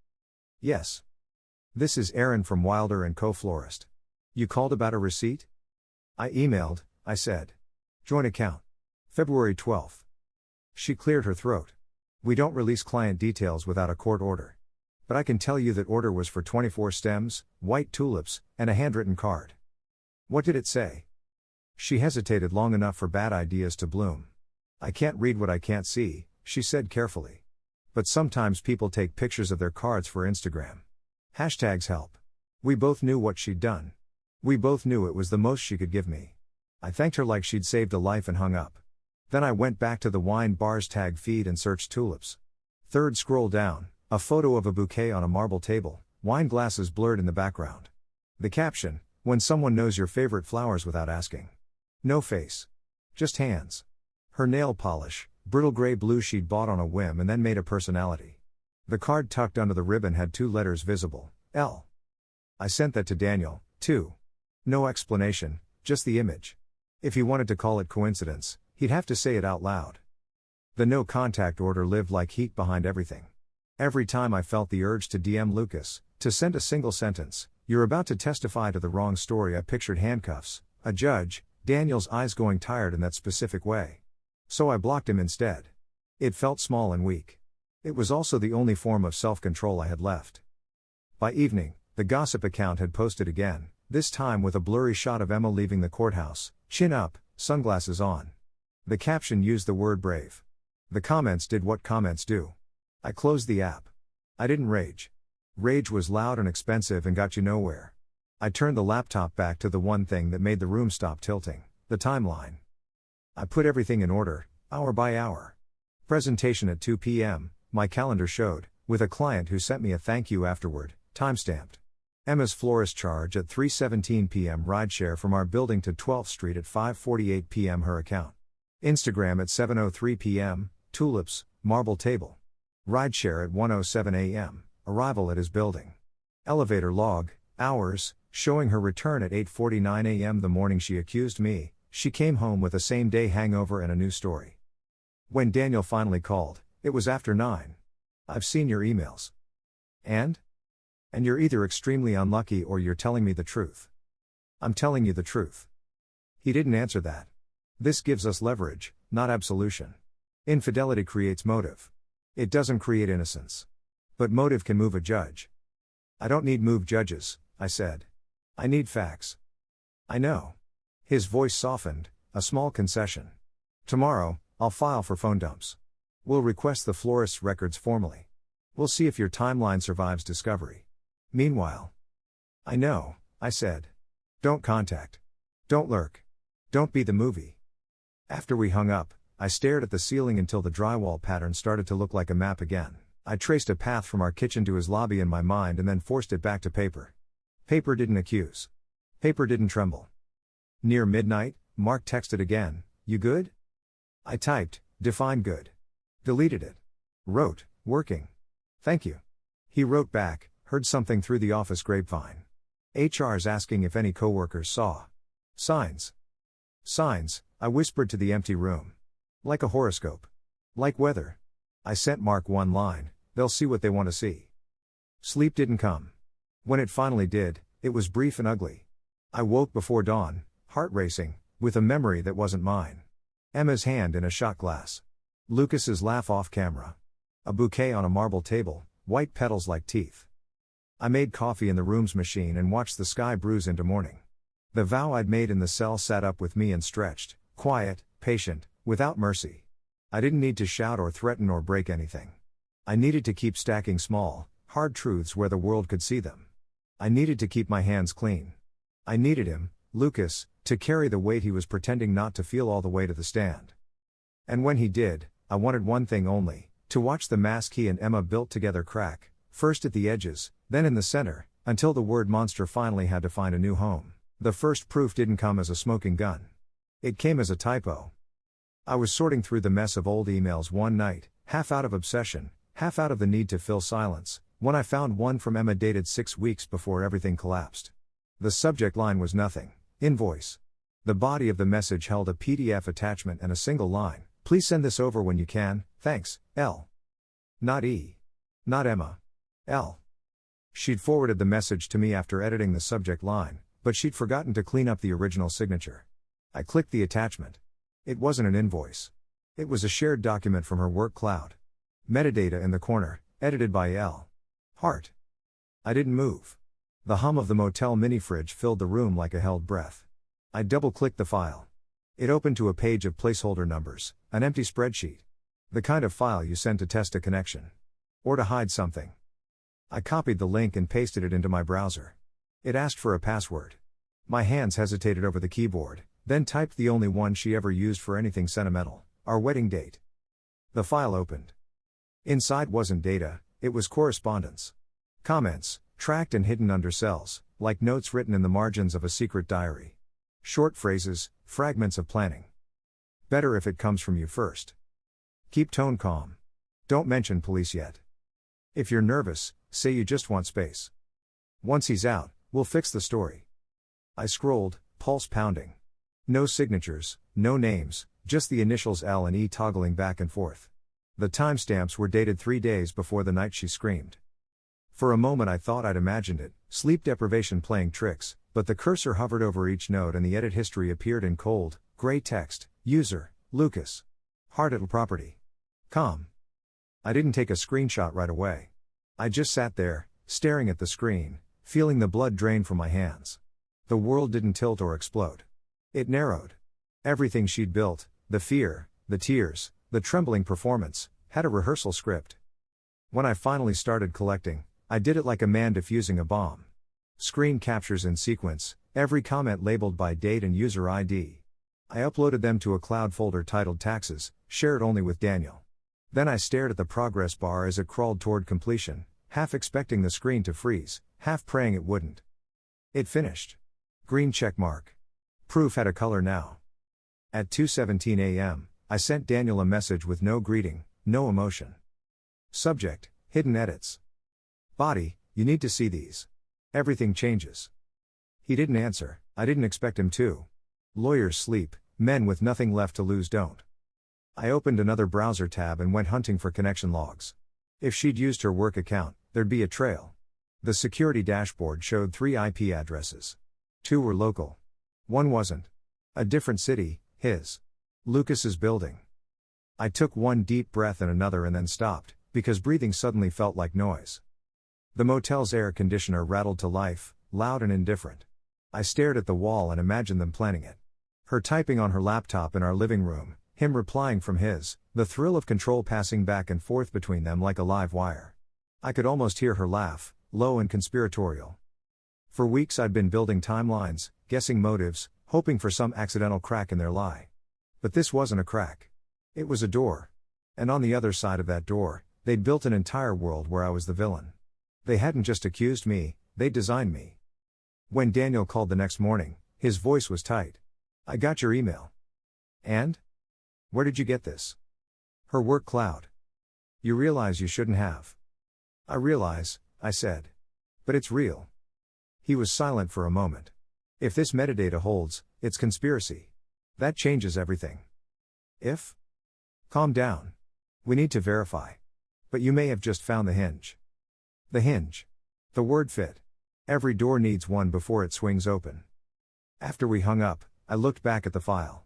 Yes. This is Aaron from Wilder & Co. Florist. You called about a receipt? I emailed, I said. Joint account. February 12th. She cleared her throat. We don't release client details without a court order. But I can tell you that order was for 24 stems, white tulips, and a handwritten card. What did it say? She hesitated long enough for bad ideas to bloom. I can't read what I can't see, she said carefully. But sometimes people take pictures of their cards for Instagram. Hashtags help. We both knew what she'd done. We both knew it was the most she could give me. I thanked her like she'd saved a life and hung up. Then I went back to the wine bar's tag feed and searched tulips. Third scroll down, a photo of a bouquet on a marble table, wine glasses blurred in the background. The caption, when someone knows your favorite flowers without asking. No face. Just hands. Her nail polish, brittle gray blue she'd bought on a whim and then made a personality. The card tucked under the ribbon had 2 letters visible, L. I sent that to Daniel, too. No explanation, just the image. If he wanted to call it coincidence, he'd have to say it out loud. The no contact order lived like heat behind everything. Every time I felt the urge to DM Lucas, to send a single sentence, "You're about to testify to the wrong story," I pictured handcuffs, a judge, Daniel's eyes going tired in that specific way. So I blocked him instead. It felt small and weak. It was also the only form of self-control I had left. By evening, the gossip account had posted again, this time with a blurry shot of Emma leaving the courthouse, chin up, sunglasses on. The caption used the word brave. The comments did what comments do. I closed the app. I didn't rage. Rage was loud and expensive and got you nowhere. I turned the laptop back to the one thing that made the room stop tilting, the timeline. I put everything in order, hour by hour. Presentation at 2 p.m., my calendar showed, with a client who sent me a thank you afterward, timestamped. Emma's florist charge at 3:17 p.m. rideshare from our building to 12th Street at 5:48 p.m. her account. Instagram at 7:03 p.m., tulips, marble table. Rideshare at 1:07 a.m., arrival at his building. Elevator log, hours, showing her return at 8:49 a.m. the morning she accused me. She came home with a same-day hangover and a new story. When Daniel finally called, it was after 9. I've seen your emails. And you're either extremely unlucky or you're telling me the truth. I'm telling you the truth. He didn't answer that. This gives us leverage, not absolution. Infidelity creates motive. It doesn't create innocence. But motive can move a judge. I don't need moved judges, I said. I need facts. I know. His voice softened, a small concession. Tomorrow, I'll file for phone dumps. We'll request the florist's records formally. We'll see if your timeline survives discovery. Meanwhile. I know, I said. Don't contact. Don't lurk. Don't be the movie. After we hung up, I stared at the ceiling until the drywall pattern started to look like a map again. I traced a path from our kitchen to his lobby in my mind and then forced it back to paper. Paper didn't accuse. Paper didn't tremble. Near midnight, Mark texted again, "You good?" I typed, "Define good." Deleted it. Wrote, "Working. Thank you." He wrote back, "Heard something through the office grapevine. HR's asking if any coworkers saw signs." Signs, I whispered to the empty room. Like a horoscope. Like weather. I sent Mark one line, "They'll see what they want to see." Sleep didn't come. When it finally did, it was brief and ugly. I woke before dawn, heart racing, with a memory that wasn't mine. Emma's hand in a shot glass. Lucas's laugh off camera. A bouquet on a marble table, white petals like teeth. I made coffee in the room's machine and watched the sky bruise into morning. The vow I'd made in the cell sat up with me and stretched, quiet, patient, without mercy. I didn't need to shout or threaten or break anything. I needed to keep stacking small, hard truths where the world could see them. I needed to keep my hands clean. I needed him, Lucas, to carry the weight he was pretending not to feel all the way to the stand. And when he did, I wanted one thing only, to watch the mask he and Emma built together crack, first at the edges, then in the center, until the word monster finally had to find a new home. The first proof didn't come as a smoking gun. It came as a typo. I was sorting through the mess of old emails one night, half out of obsession, half out of the need to fill silence, when I found one from Emma dated 6 weeks before everything collapsed. The subject line was nothing. Invoice. The body of the message held a PDF attachment and a single line. Please send this over when you can, thanks, L. Not E. Not Emma. L. She'd forwarded the message to me after editing the subject line, but she'd forgotten to clean up the original signature. I clicked the attachment. It wasn't an invoice. It was a shared document from her work cloud. Metadata in the corner, edited by L. Hart. I didn't move. The hum of the motel mini-fridge filled the room like a held breath. I double-clicked the file. It opened to a page of placeholder numbers, an empty spreadsheet. The kind of file you send to test a connection. Or to hide something. I copied the link and pasted it into my browser. It asked for a password. My hands hesitated over the keyboard, then typed the only one she ever used for anything sentimental, our wedding date. The file opened. Inside wasn't data, it was correspondence. Comments, tracked and hidden under cells, like notes written in the margins of a secret diary. Short phrases, fragments of planning. Better if it comes from you first. Keep tone calm. Don't mention police yet. If you're nervous, say you just want space. Once he's out, we'll fix the story. I scrolled, pulse pounding. No signatures, no names, just the initials L and E toggling back and forth. The timestamps were dated 3 days before the night she screamed. For a moment I thought I'd imagined it, sleep deprivation playing tricks, but the cursor hovered over each note and the edit history appeared in cold, gray text. User, Lucas. Heartbreak property. Com. I didn't take a screenshot right away. I just sat there, staring at the screen, feeling the blood drain from my hands. The world didn't tilt or explode. It narrowed. Everything she'd built, the fear, the tears, the trembling performance, had a rehearsal script. When I finally started collecting, I did it like a man defusing a bomb. Screen captures in sequence, every comment labeled by date and user ID. I uploaded them to a cloud folder titled Taxes, shared only with Daniel. Then I stared at the progress bar as it crawled toward completion, half expecting the screen to freeze, half praying it wouldn't. It finished. Green check mark. Proof had a color now. At 2:17 a.m., I sent Daniel a message with no greeting, no emotion. Subject, hidden edits. Body, you need to see these. Everything changes. He didn't answer, I didn't expect him to. Lawyers sleep, men with nothing left to lose don't. I opened another browser tab and went hunting for connection logs. If she'd used her work account, there'd be a trail. The security dashboard showed 3 IP addresses. 2 were local. 1 wasn't. A different city, his. Lucas's building. I took one deep breath and another and then stopped, because breathing suddenly felt like noise. The motel's air conditioner rattled to life, loud and indifferent. I stared at the wall and imagined them planning it. Her typing on her laptop in our living room, him replying from his, the thrill of control passing back and forth between them like a live wire. I could almost hear her laugh, low and conspiratorial. For weeks I'd been building timelines, guessing motives, hoping for some accidental crack in their lie. But this wasn't a crack. It was a door. And on the other side of that door, they'd built an entire world where I was the villain. They hadn't just accused me, they'd designed me. When Daniel called the next morning, his voice was tight. I got your email. And? Where did you get this? Her work cloud. You realize you shouldn't have. I realize, I said. But it's real. He was silent for a moment. If this metadata holds, it's conspiracy. That changes everything. If? Calm down. We need to verify. But you may have just found the hinge. The hinge. The word fit. Every door needs one before it swings open. After we hung up, I looked back at the file.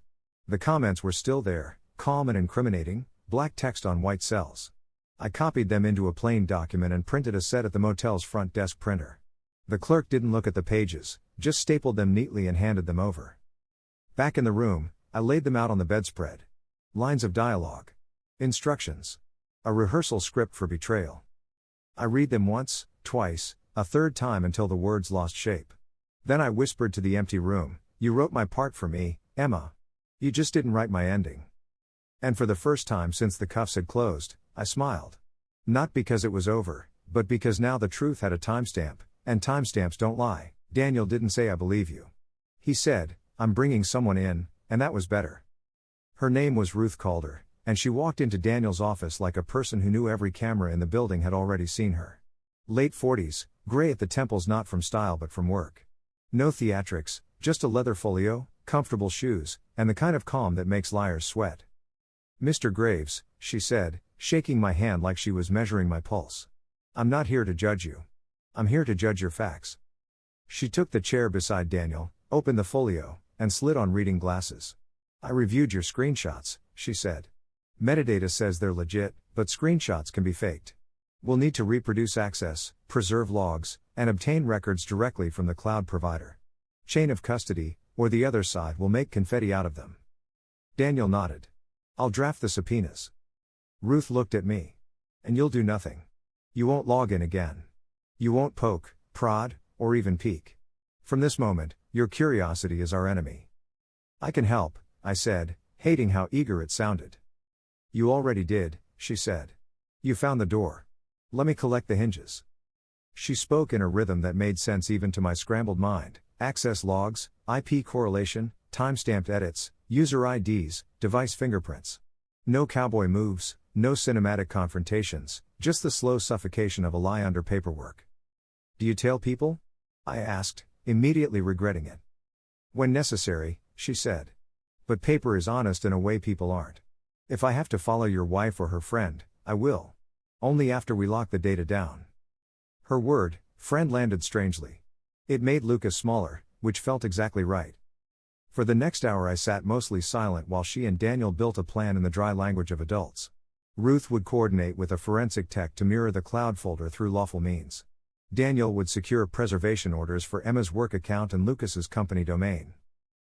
The comments were still there, calm and incriminating, black text on white cells. I copied them into a plain document and printed a set at the motel's front desk printer. The clerk didn't look at the pages, just stapled them neatly and handed them over. Back in the room, I laid them out on the bedspread. Lines of dialogue. Instructions. A rehearsal script for betrayal. I read them once, twice, a third time until the words lost shape. Then I whispered to the empty room, "You wrote my part for me, Emma. You just didn't write my ending." And for the first time since the cuffs had closed, I smiled. Not because it was over, but because now the truth had a timestamp, and timestamps don't lie. Daniel didn't say "I believe you." He said, "I'm bringing someone in," and that was better. Her name was Ruth Calder, and she walked into Daniel's office like a person who knew every camera in the building had already seen her. Late 40s, gray at the temples, not from style but from work. No theatrics, just a leather folio, comfortable shoes, and the kind of calm that makes liars sweat. "Mr. Graves," she said, shaking my hand like she was measuring my pulse. "I'm not here to judge you. I'm here to judge your facts." She took the chair beside Daniel, opened the folio, and slid on reading glasses. "I reviewed your screenshots," she said. "Metadata says they're legit, but screenshots can be faked. We'll need to reproduce access, preserve logs, and obtain records directly from the cloud provider. Chain of custody, or the other side will make confetti out of them." Daniel nodded. "I'll draft the subpoenas." Ruth looked at me. "And you'll do nothing. You won't log in again. You won't poke, prod, or even peek. From this moment, your curiosity is our enemy." "I can help," I said, hating how eager it sounded. "You already did," she said. "You found the door. Let me collect the hinges." She spoke in a rhythm that made sense even to my scrambled mind. Access logs, IP correlation, timestamped edits, user IDs, device fingerprints. No cowboy moves, no cinematic confrontations, just the slow suffocation of a lie under paperwork. "Do you tell people?" I asked, immediately regretting it. "When necessary," she said. "But paper is honest in a way people aren't. If I have to follow your wife or her friend, I will. Only after we lock the data down." Her word, friend, landed strangely. It made Lucas smaller, which felt exactly right. For the next hour I sat mostly silent while she and Daniel built a plan in the dry language of adults. Ruth would coordinate with a forensic tech to mirror the cloud folder through lawful means. Daniel would secure preservation orders for Emma's work account and Lucas's company domain.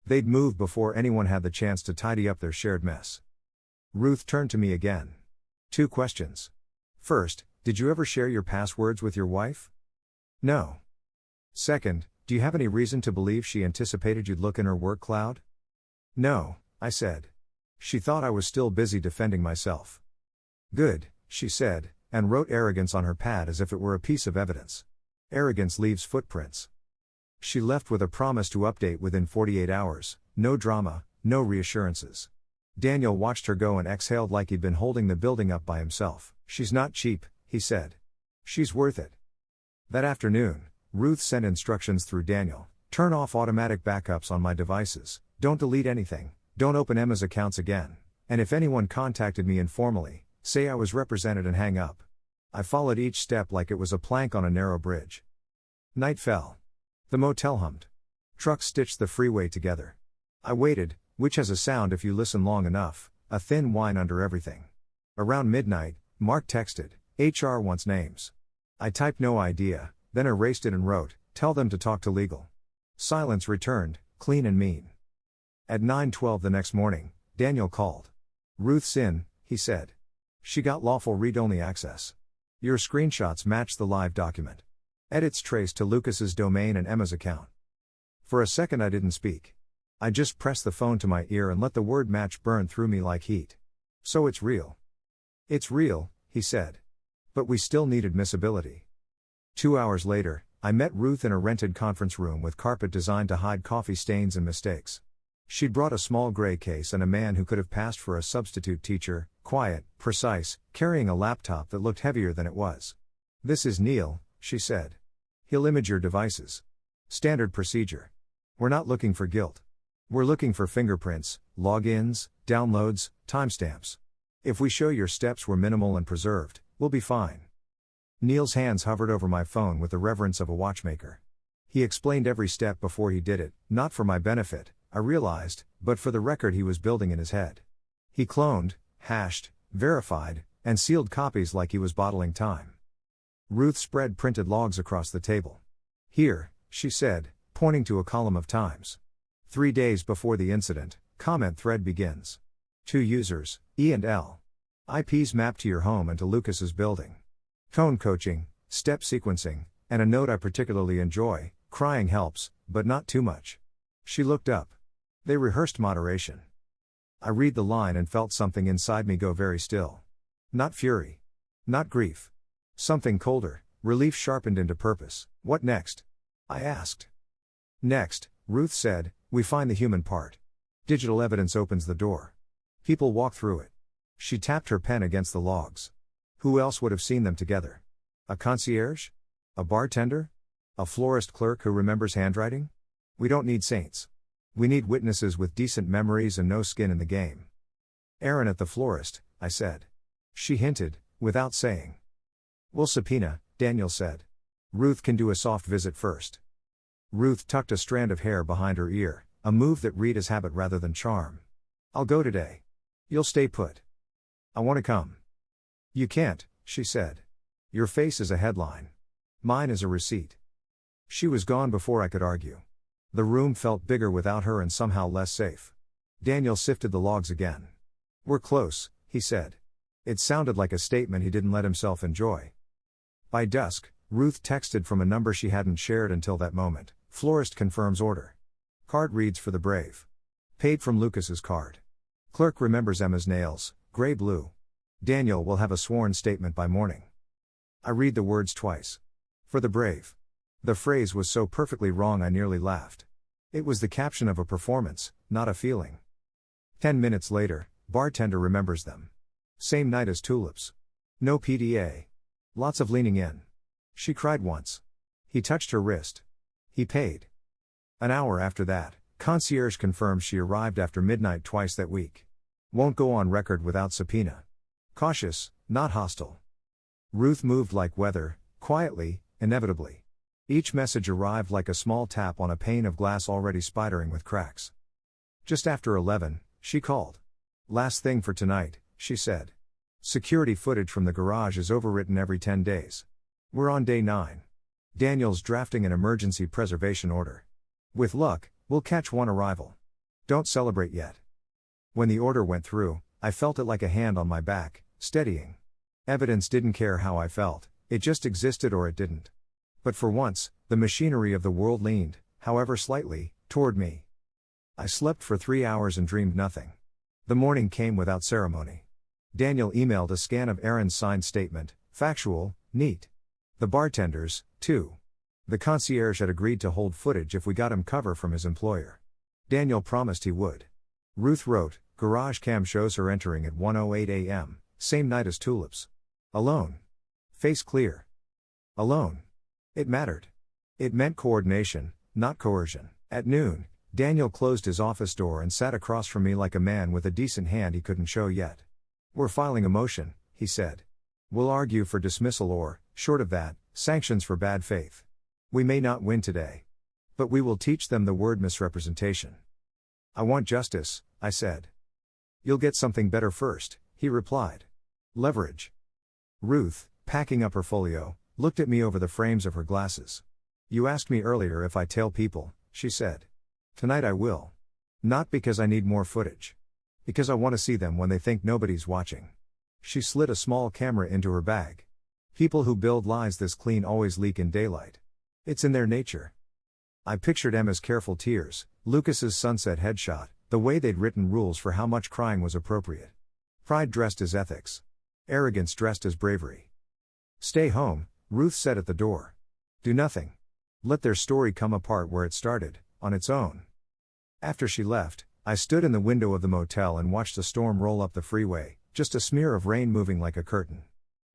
They'd move before anyone had the chance to tidy up their shared mess. Ruth turned to me again. "2 questions. First, did you ever share your passwords with your wife?" "No." "Second, do you have any reason to believe she anticipated you'd look in her work cloud?" "No," I said. She thought I was still busy defending myself. "Good," she said, and wrote arrogance on her pad as if it were a piece of evidence. Arrogance leaves footprints. She left with a promise to update within 48 hours, no drama, no reassurances. Daniel watched her go and exhaled like he'd been holding the building up by himself. "She's not cheap," he said. "She's worth it." That afternoon, Ruth sent instructions through Daniel. "Turn off automatic backups on my devices, don't delete anything, don't open Emma's accounts again, and if anyone contacted me informally, say I was represented and hang up." I followed each step like it was a plank on a narrow bridge. Night fell. The motel hummed. Trucks stitched the freeway together. I waited, which has a sound if you listen long enough, a thin whine under everything. Around midnight, Mark texted, "HR wants names." I typed "no idea," then erased it and wrote, "Tell them to talk to legal." Silence returned, clean and mean. At 9:12 the next morning, Daniel called. "Ruth's in," he said. "She got lawful read-only access. Your screenshots match the live document. Edits traced to Lucas's domain and Emma's account." For a second I didn't speak. I just pressed the phone to my ear and let the word match burn through me like heat. "So it's real." "It's real," he said. "But we still need admissibility." 2 hours later, I met Ruth in a rented conference room with carpet designed to hide coffee stains and mistakes. She'd brought a small gray case and a man who could have passed for a substitute teacher, quiet, precise, carrying a laptop that looked heavier than it was. "This is Neil," she said. "He'll image your devices. Standard procedure. We're not looking for guilt. We're looking for fingerprints, logins, downloads, timestamps. If we show your steps were minimal and preserved, we'll be fine." Neil's hands hovered over my phone with the reverence of a watchmaker. He explained every step before he did it, not for my benefit, I realized, but for the record he was building in his head. He cloned, hashed, verified, and sealed copies like he was bottling time. Ruth spread printed logs across the table. "Here," she said, pointing to a column of times. 3 days before the incident, Comment thread begins. 2 users, E and L. IPs mapped to your home and to Lucas's building. Tone coaching, step sequencing, and a note I particularly enjoy: crying helps, but not too much. She looked up. They rehearsed moderation. I read the line and felt something inside me go very still. Not fury. Not grief. Something colder, relief sharpened into purpose. What next? I asked. Next, Ruth said, we find the human part. Digital evidence opens the door. People walk through it. She tapped her pen against the logs. Who else would have seen them together? A concierge? A bartender? A florist clerk who remembers handwriting? We don't need saints. We need witnesses with decent memories and no skin in the game. Aaron at the florist, I said. She hinted, without saying. We'll subpoena, Daniel said. Ruth can do a soft visit first. Ruth tucked a strand of hair behind her ear, a move that read as habit rather than charm. I'll go today. You'll stay put. I want to come. You can't, she said. Your face is a headline. Mine is a receipt. She was gone before I could argue. The room felt bigger without her and somehow less safe. Daniel sifted the logs again. We're close, he said. It sounded like a statement he didn't let himself enjoy. By dusk, Ruth texted from a number she hadn't shared until that moment. Florist confirms order. Card reads for the brave. Paid from Lucas's card. Clerk remembers Emma's nails, gray-blue. Daniel will have a sworn statement by morning. I read the words twice. For the brave. The phrase was so perfectly wrong I nearly laughed. It was the caption of a performance, not a feeling. 10 minutes later, bartender remembers them. Same night as tulips. No PDA. Lots of leaning in. She cried once. He touched her wrist. He paid. An hour after that, concierge confirms she arrived after midnight twice that week. Won't go on record without subpoena. Cautious, not hostile. Ruth moved like weather, quietly, inevitably. Each message arrived like a small tap on a pane of glass already spidering with cracks. Just after 11, she called. Last thing for tonight, she said. Security footage from the garage is overwritten every 10 days. We're on day 9. Daniel's drafting an emergency preservation order. With luck, we'll catch one arrival. Don't celebrate yet. When the order went through, I felt it like a hand on my back, steadying. Evidence didn't care how I felt, it just existed or it didn't. But for once, the machinery of the world leaned, however slightly, toward me. I slept for 3 hours and dreamed nothing. The morning came without ceremony. Daniel emailed a scan of Aaron's signed statement, factual, neat. The bartenders, too. The concierge had agreed to hold footage if we got him cover from his employer. Daniel promised he would. Ruth wrote, garage cam shows her entering at 1:08 a.m., same night as tulips. Alone. Face clear. Alone. It mattered. It meant coordination, not coercion. At noon, Daniel closed his office door and sat across from me like a man with a decent hand he couldn't show yet. We're filing a motion, he said. We'll argue for dismissal or, short of that, sanctions for bad faith. We may not win today. But we will teach them the word misrepresentation. I want justice, I said. You'll get something better first, he replied. Leverage. Ruth, packing up her folio, looked at me over the frames of her glasses. You asked me earlier if I tell people, she said. Tonight I will. Not because I need more footage. Because I want to see them when they think nobody's watching. She slid a small camera into her bag. People who build lies this clean always leak in daylight. It's in their nature. I pictured Emma's careful tears, Lucas's sunset headshot, the way they'd written rules for how much crying was appropriate. Pride dressed as ethics. Arrogance dressed as bravery. Stay home, Ruth said at the door. Do nothing. Let their story come apart where it started, on its own. After she left, I stood in the window of the motel and watched a storm roll up the freeway, just a smear of rain moving like a curtain.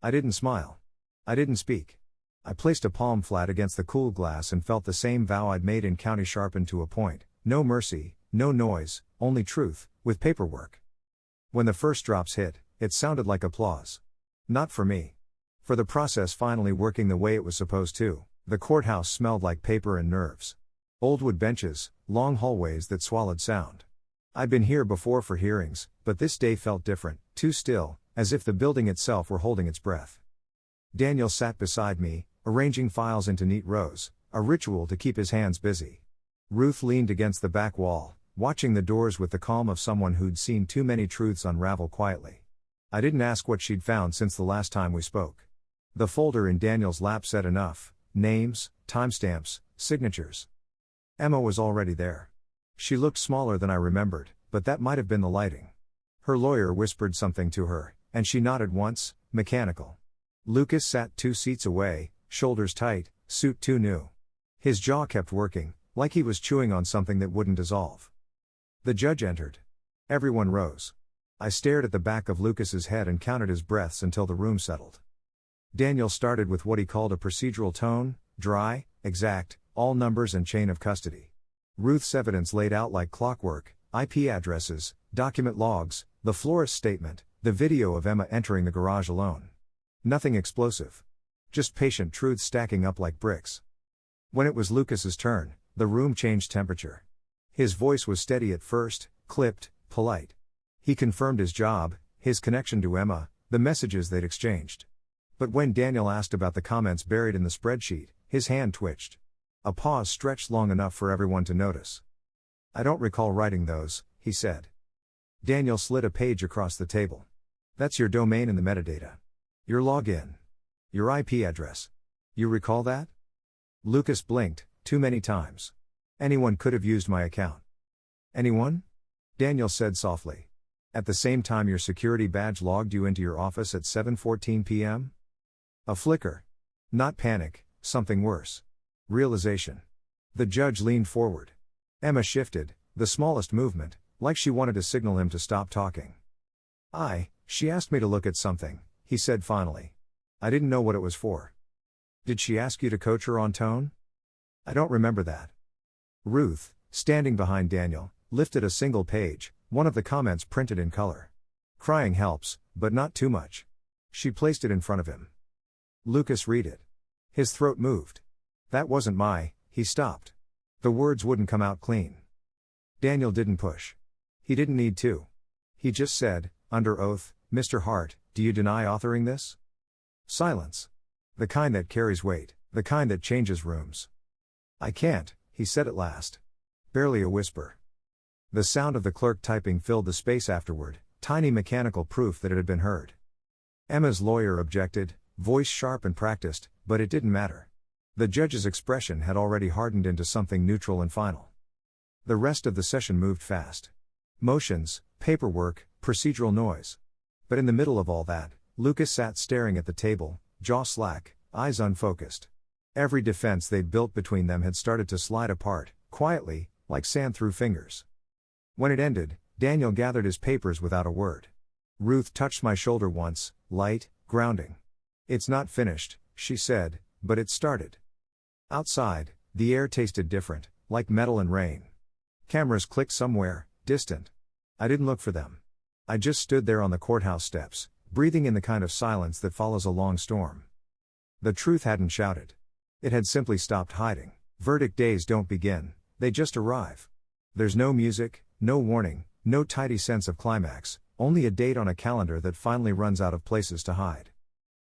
I didn't smile. I didn't speak. I placed a palm flat against the cool glass and felt the same vow I'd made in county sharpened to a point: no mercy, no noise, only truth, with paperwork. When the first drops hit, it sounded like applause. Not for me. For the process finally working the way it was supposed to. The courthouse smelled like paper and nerves. Old wood benches, long hallways that swallowed sound. I'd been here before for hearings, but this day felt different, too still, as if the building itself were holding its breath. Daniel sat beside me, arranging files into neat rows, a ritual to keep his hands busy. Ruth leaned against the back wall, watching the doors with the calm of someone who'd seen too many truths unravel quietly. I didn't ask what she'd found since the last time we spoke. The folder in Daniel's lap said enough: names, timestamps, signatures. Emma was already there. She looked smaller than I remembered, but that might have been the lighting. Her lawyer whispered something to her, and she nodded once, mechanical. Lucas sat 2 seats away, shoulders tight, suit too new. His jaw kept working, like he was chewing on something that wouldn't dissolve. The judge entered. Everyone rose. I stared at the back of Lucas's head and counted his breaths until the room settled. Daniel started with what he called a procedural tone: dry, exact, all numbers and chain of custody. Ruth's evidence laid out like clockwork: IP addresses, document logs, the florist's statement, the video of Emma entering the garage alone. Nothing explosive. Just patient truths stacking up like bricks. When it was Lucas's turn, the room changed temperature. His voice was steady at first, clipped, polite. He confirmed his job, his connection to Emma, the messages they'd exchanged. But when Daniel asked about the comments buried in the spreadsheet, his hand twitched. A pause stretched long enough for everyone to notice. "I don't recall writing those," he said. Daniel slid a page across the table. "That's your domain in the metadata. Your login. Your IP address. You recall that?" Lucas blinked, too many times. "Anyone could have used my account." "Anyone?" Daniel said softly. "At the same time your security badge logged you into your office at 7:14 p.m.? A flicker. Not panic, something worse. Realization. The judge leaned forward. Emma shifted, the smallest movement, like she wanted to signal him to stop talking. She asked me to look at something," he said finally. "I didn't know what it was for." "Did she ask you to coach her on tone?" "I don't remember that." Ruth, standing behind Daniel, lifted a single page, one of the comments printed in color. "Crying helps, but not too much." She placed it in front of him. Lucas read it. His throat moved. "That wasn't He stopped. The words wouldn't come out clean. Daniel didn't push. He didn't need to. He just said, under oath, "Mr. Hart, do you deny authoring this?" Silence. The kind that carries weight, the kind that changes rooms. "I can't," he said at last. Barely a whisper. The sound of the clerk typing filled the space afterward, tiny mechanical proof that it had been heard. Emma's lawyer objected, voice sharp and practiced, but it didn't matter. The judge's expression had already hardened into something neutral and final. The rest of the session moved fast. Motions, paperwork, procedural noise. But in the middle of all that, Lucas sat staring at the table, jaw slack, eyes unfocused. Every defense they'd built between them had started to slide apart, quietly, like sand through fingers. When it ended, Daniel gathered his papers without a word. Ruth touched my shoulder once, light, grounding. "It's not finished," she said, "but it started." Outside, the air tasted different, like metal and rain. Cameras clicked somewhere, distant. I didn't look for them. I just stood there on the courthouse steps, breathing in the kind of silence that follows a long storm. The truth hadn't shouted. It had simply stopped hiding. Verdict days don't begin, they just arrive. There's no music, no warning, no tidy sense of climax, only a date on a calendar that finally runs out of places to hide.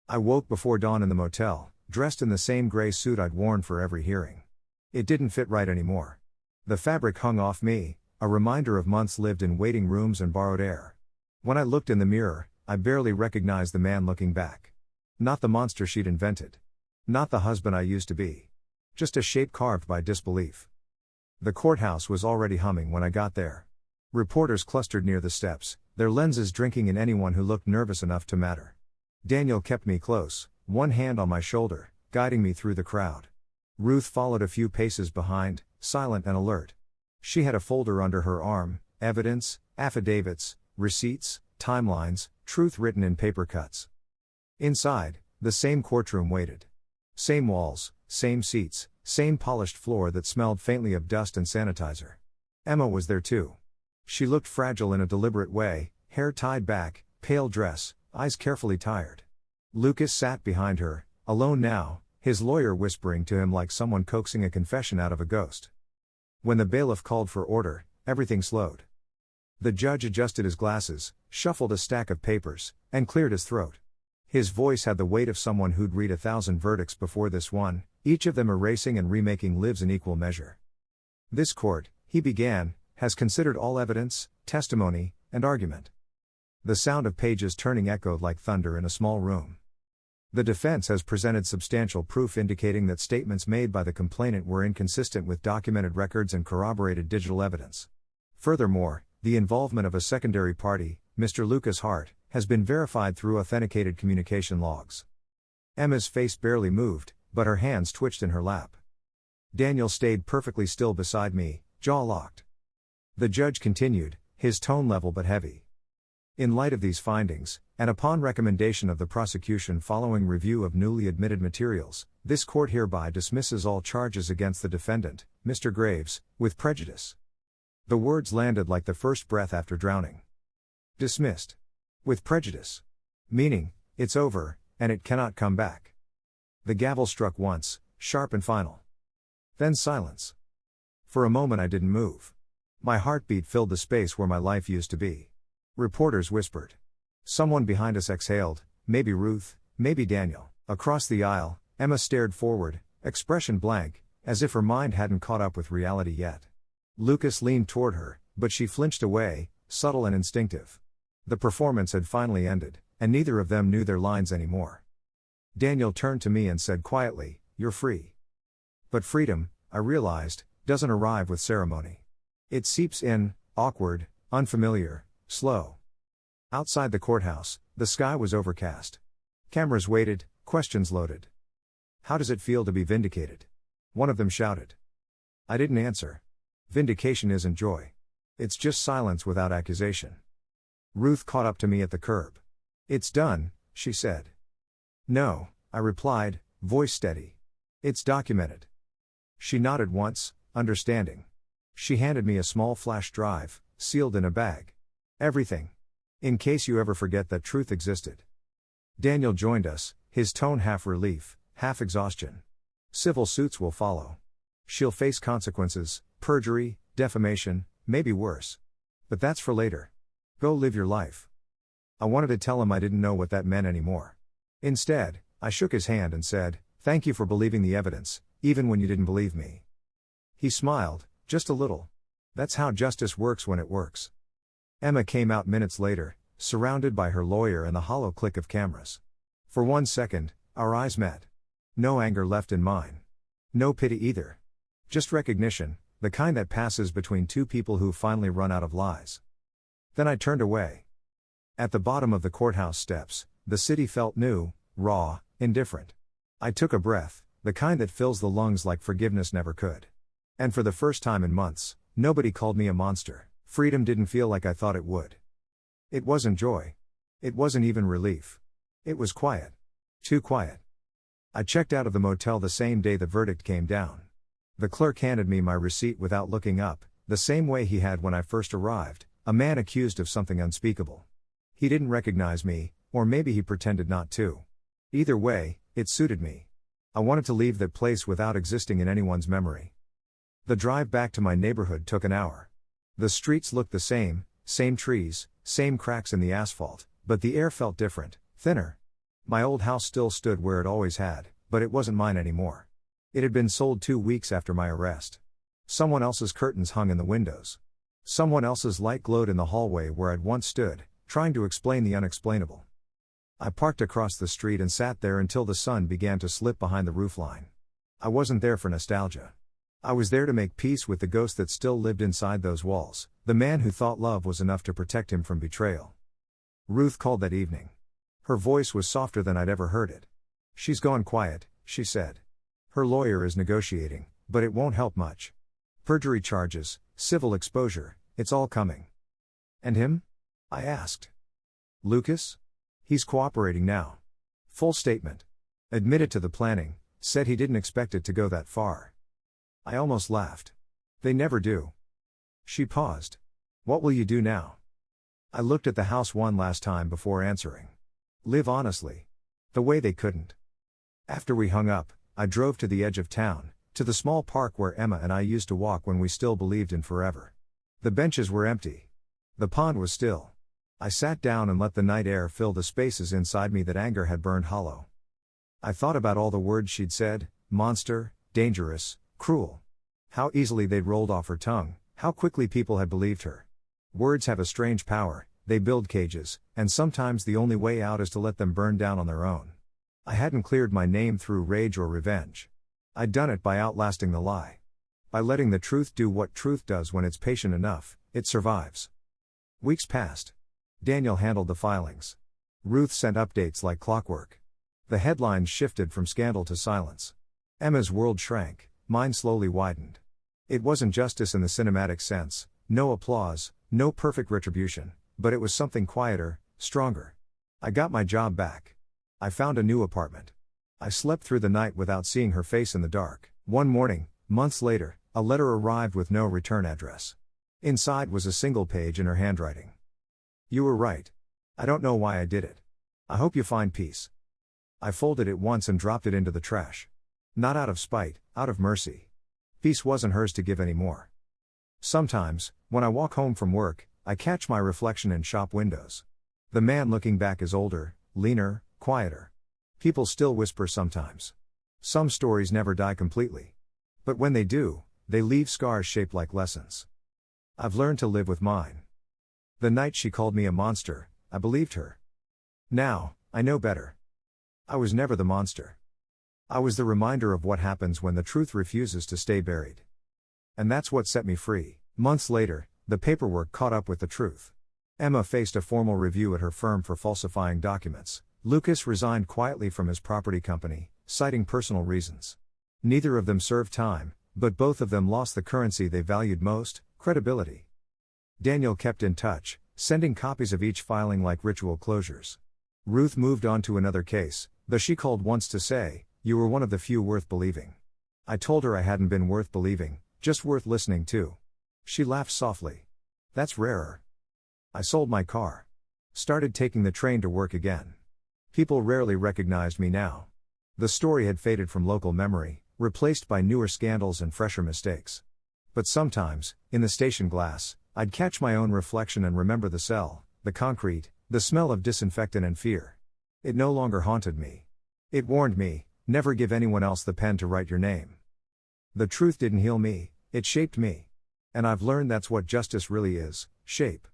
I woke before dawn in the motel, dressed in the same gray suit I'd worn for every hearing. It didn't fit right anymore. The fabric hung off me, a reminder of months lived in waiting rooms and borrowed air. When I looked in the mirror, I barely recognized the man looking back. Not the monster she'd invented. Not the husband I used to be. Just a shape carved by disbelief. The courthouse was already humming when I got there. Reporters clustered near the steps, their lenses drinking in anyone who looked nervous enough to matter. Daniel kept me close, one hand on my shoulder, guiding me through the crowd. Ruth followed a few paces behind, silent and alert. She had a folder under her arm, evidence, affidavits, receipts, timelines, truth written in paper cuts. Inside, the same courtroom waited. Same walls, same seats, same polished floor that smelled faintly of dust and sanitizer. Emma was there too. She looked fragile in a deliberate way, hair tied back, pale dress, eyes carefully tired. Lucas sat behind her, alone now, his lawyer whispering to him like someone coaxing a confession out of a ghost. When the bailiff called for order, everything slowed. The judge adjusted his glasses, shuffled a stack of papers, and cleared his throat. His voice had the weight of someone who'd read 1,000 verdicts before this one, each of them erasing and remaking lives in equal measure. "This court," he began, has considered all evidence, testimony, and argument. The sound of pages turning echoed like thunder in a small room. The defense has presented substantial proof indicating that statements made by the complainant were inconsistent with documented records and corroborated digital evidence. Furthermore, the involvement of a secondary party, Mr. Lucas Hart, has been verified through authenticated communication logs. Emma's face barely moved, but her hands twitched in her lap. Daniel stayed perfectly still beside me, jaw locked. The judge continued, his tone level but heavy. In light of these findings, and upon recommendation of the prosecution following review of newly admitted materials, this court hereby dismisses all charges against the defendant, Mr. Graves, with prejudice. The words landed like the first breath after drowning. Dismissed. With prejudice. Meaning, it's over, and it cannot come back. The gavel struck once, sharp and final. Then silence. For a moment I didn't move. My heartbeat filled the space where my life used to be. Reporters whispered. Someone behind us exhaled, maybe Ruth, maybe Daniel. Across the aisle, Emma stared forward, expression blank, as if her mind hadn't caught up with reality yet. Lucas leaned toward her, but she flinched away, subtle and instinctive. The performance had finally ended, and neither of them knew their lines anymore. Daniel turned to me and said quietly, "You're free." But freedom, I realized, doesn't arrive with ceremony. It seeps in, awkward, unfamiliar, slow. Outside the courthouse, the sky was overcast. Cameras waited, questions loaded. "How does it feel to be vindicated?" one of them shouted. I didn't answer. Vindication isn't joy. It's just silence without accusation. Ruth caught up to me at the curb. "It's done," she said. "No," I replied, voice steady. "It's documented." She nodded once, understanding. She handed me a small flash drive, sealed in a bag. "Everything. In case you ever forget that truth existed." Daniel joined us, his tone half relief, half exhaustion. "Civil suits will follow. She'll face consequences, perjury, defamation, maybe worse. But that's for later. Go live your life." I wanted to tell him I didn't know what that meant anymore. Instead, I shook his hand and said, "Thank you for believing the evidence, even when you didn't believe me." He smiled, just a little. That's how justice works when it works. Emma came out minutes later, surrounded by her lawyer and the hollow click of cameras. For 1 second, our eyes met. No anger left in mine. No pity either. Just recognition, the kind that passes between two people who finally run out of lies. Then I turned away. At the bottom of the courthouse steps, the city felt new, raw, indifferent. I took a breath, the kind that fills the lungs like forgiveness never could. And for the first time in months, nobody called me a monster. Freedom didn't feel like I thought it would. It wasn't joy. It wasn't even relief. It was quiet. Too quiet. I checked out of the motel the same day the verdict came down. The clerk handed me my receipt without looking up, the same way he had when I first arrived, a man accused of something unspeakable. He didn't recognize me, or maybe he pretended not to. Either way, it suited me. I wanted to leave that place without existing in anyone's memory. The drive back to my neighborhood took an hour. The streets looked the same trees, same cracks in the asphalt, but the air felt different, thinner. My old house still stood where it always had, but it wasn't mine anymore. It had been sold 2 weeks after my arrest. Someone else's curtains hung in the windows. Someone else's light glowed in the hallway where I'd once stood, trying to explain the unexplainable. I parked across the street and sat there until the sun began to slip behind the roofline. I wasn't there for nostalgia. I was there to make peace with the ghost that still lived inside those walls, the man who thought love was enough to protect him from betrayal. Ruth called that evening. Her voice was softer than I'd ever heard it. "She's gone quiet," she said. "Her lawyer is negotiating, but it won't help much. Perjury charges, civil exposure, it's all coming." "And him?" I asked. "Lucas? He's cooperating now. Full statement. Admitted to the planning, said he didn't expect it to go that far." I almost laughed. "They never do." She paused. "What will you do now?" I looked at the house one last time before answering. "Live honestly. The way they couldn't." After we hung up, I drove to the edge of town, to the small park where Emma and I used to walk when we still believed in forever. The benches were empty. The pond was still. I sat down and let the night air fill the spaces inside me that anger had burned hollow. I thought about all the words she'd said, monster, dangerous, cruel. How easily they'd rolled off her tongue, How quickly people had believed her. Words have a strange power, they build cages, and sometimes the only way out is to let them burn down on their own. I hadn't cleared my name through rage or revenge. I'd done it by outlasting the lie. By letting the truth do what truth does when it's patient enough, it survives. Weeks passed. Daniel handled the filings. Ruth sent updates like clockwork. The headlines shifted from scandal to silence. Emma's world shrank, mine slowly widened. It wasn't justice in the cinematic sense, no applause, no perfect retribution, but it was something quieter, stronger. I got my job back. I found a new apartment. I slept through the night without seeing her face in the dark. One morning, months later, a letter arrived with no return address. Inside was a single page in her handwriting. You were right. I don't know why I did it. I hope you find peace. I folded it once and dropped it into the trash. Not out of spite, out of mercy. Peace wasn't hers to give anymore. Sometimes, when I walk home from work, I catch my reflection in shop windows. The man looking back is older, leaner, quieter. People still whisper sometimes. Some stories never die completely. But when they do, they leave scars shaped like lessons. I've learned to live with mine. The night she called me a monster, I believed her. Now, I know better. I was never the monster. I was the reminder of what happens when the truth refuses to stay buried. And that's what set me free. Months later, the paperwork caught up with the truth. Emma faced a formal review at her firm for falsifying documents. Lucas resigned quietly from his property company, citing personal reasons. Neither of them served time, but both of them lost the currency they valued most, credibility. Daniel kept in touch, sending copies of each filing like ritual closures. Ruth moved on to another case, though she called once to say, "You were one of the few worth believing." I told her I hadn't been worth believing, just worth listening to. She laughed softly. That's rarer. I sold my car. Started taking the train to work again. People rarely recognized me now. The story had faded from local memory, replaced by newer scandals and fresher mistakes. But sometimes, in the station glass, I'd catch my own reflection and remember the cell, the concrete, the smell of disinfectant and fear. It no longer haunted me. It warned me, never give anyone else the pen to write your name. The truth didn't heal me, it shaped me. And I've learned that's what justice really is, shape.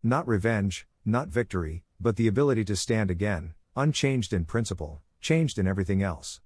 Not revenge, not victory, but the ability to stand again, unchanged in principle, changed in everything else.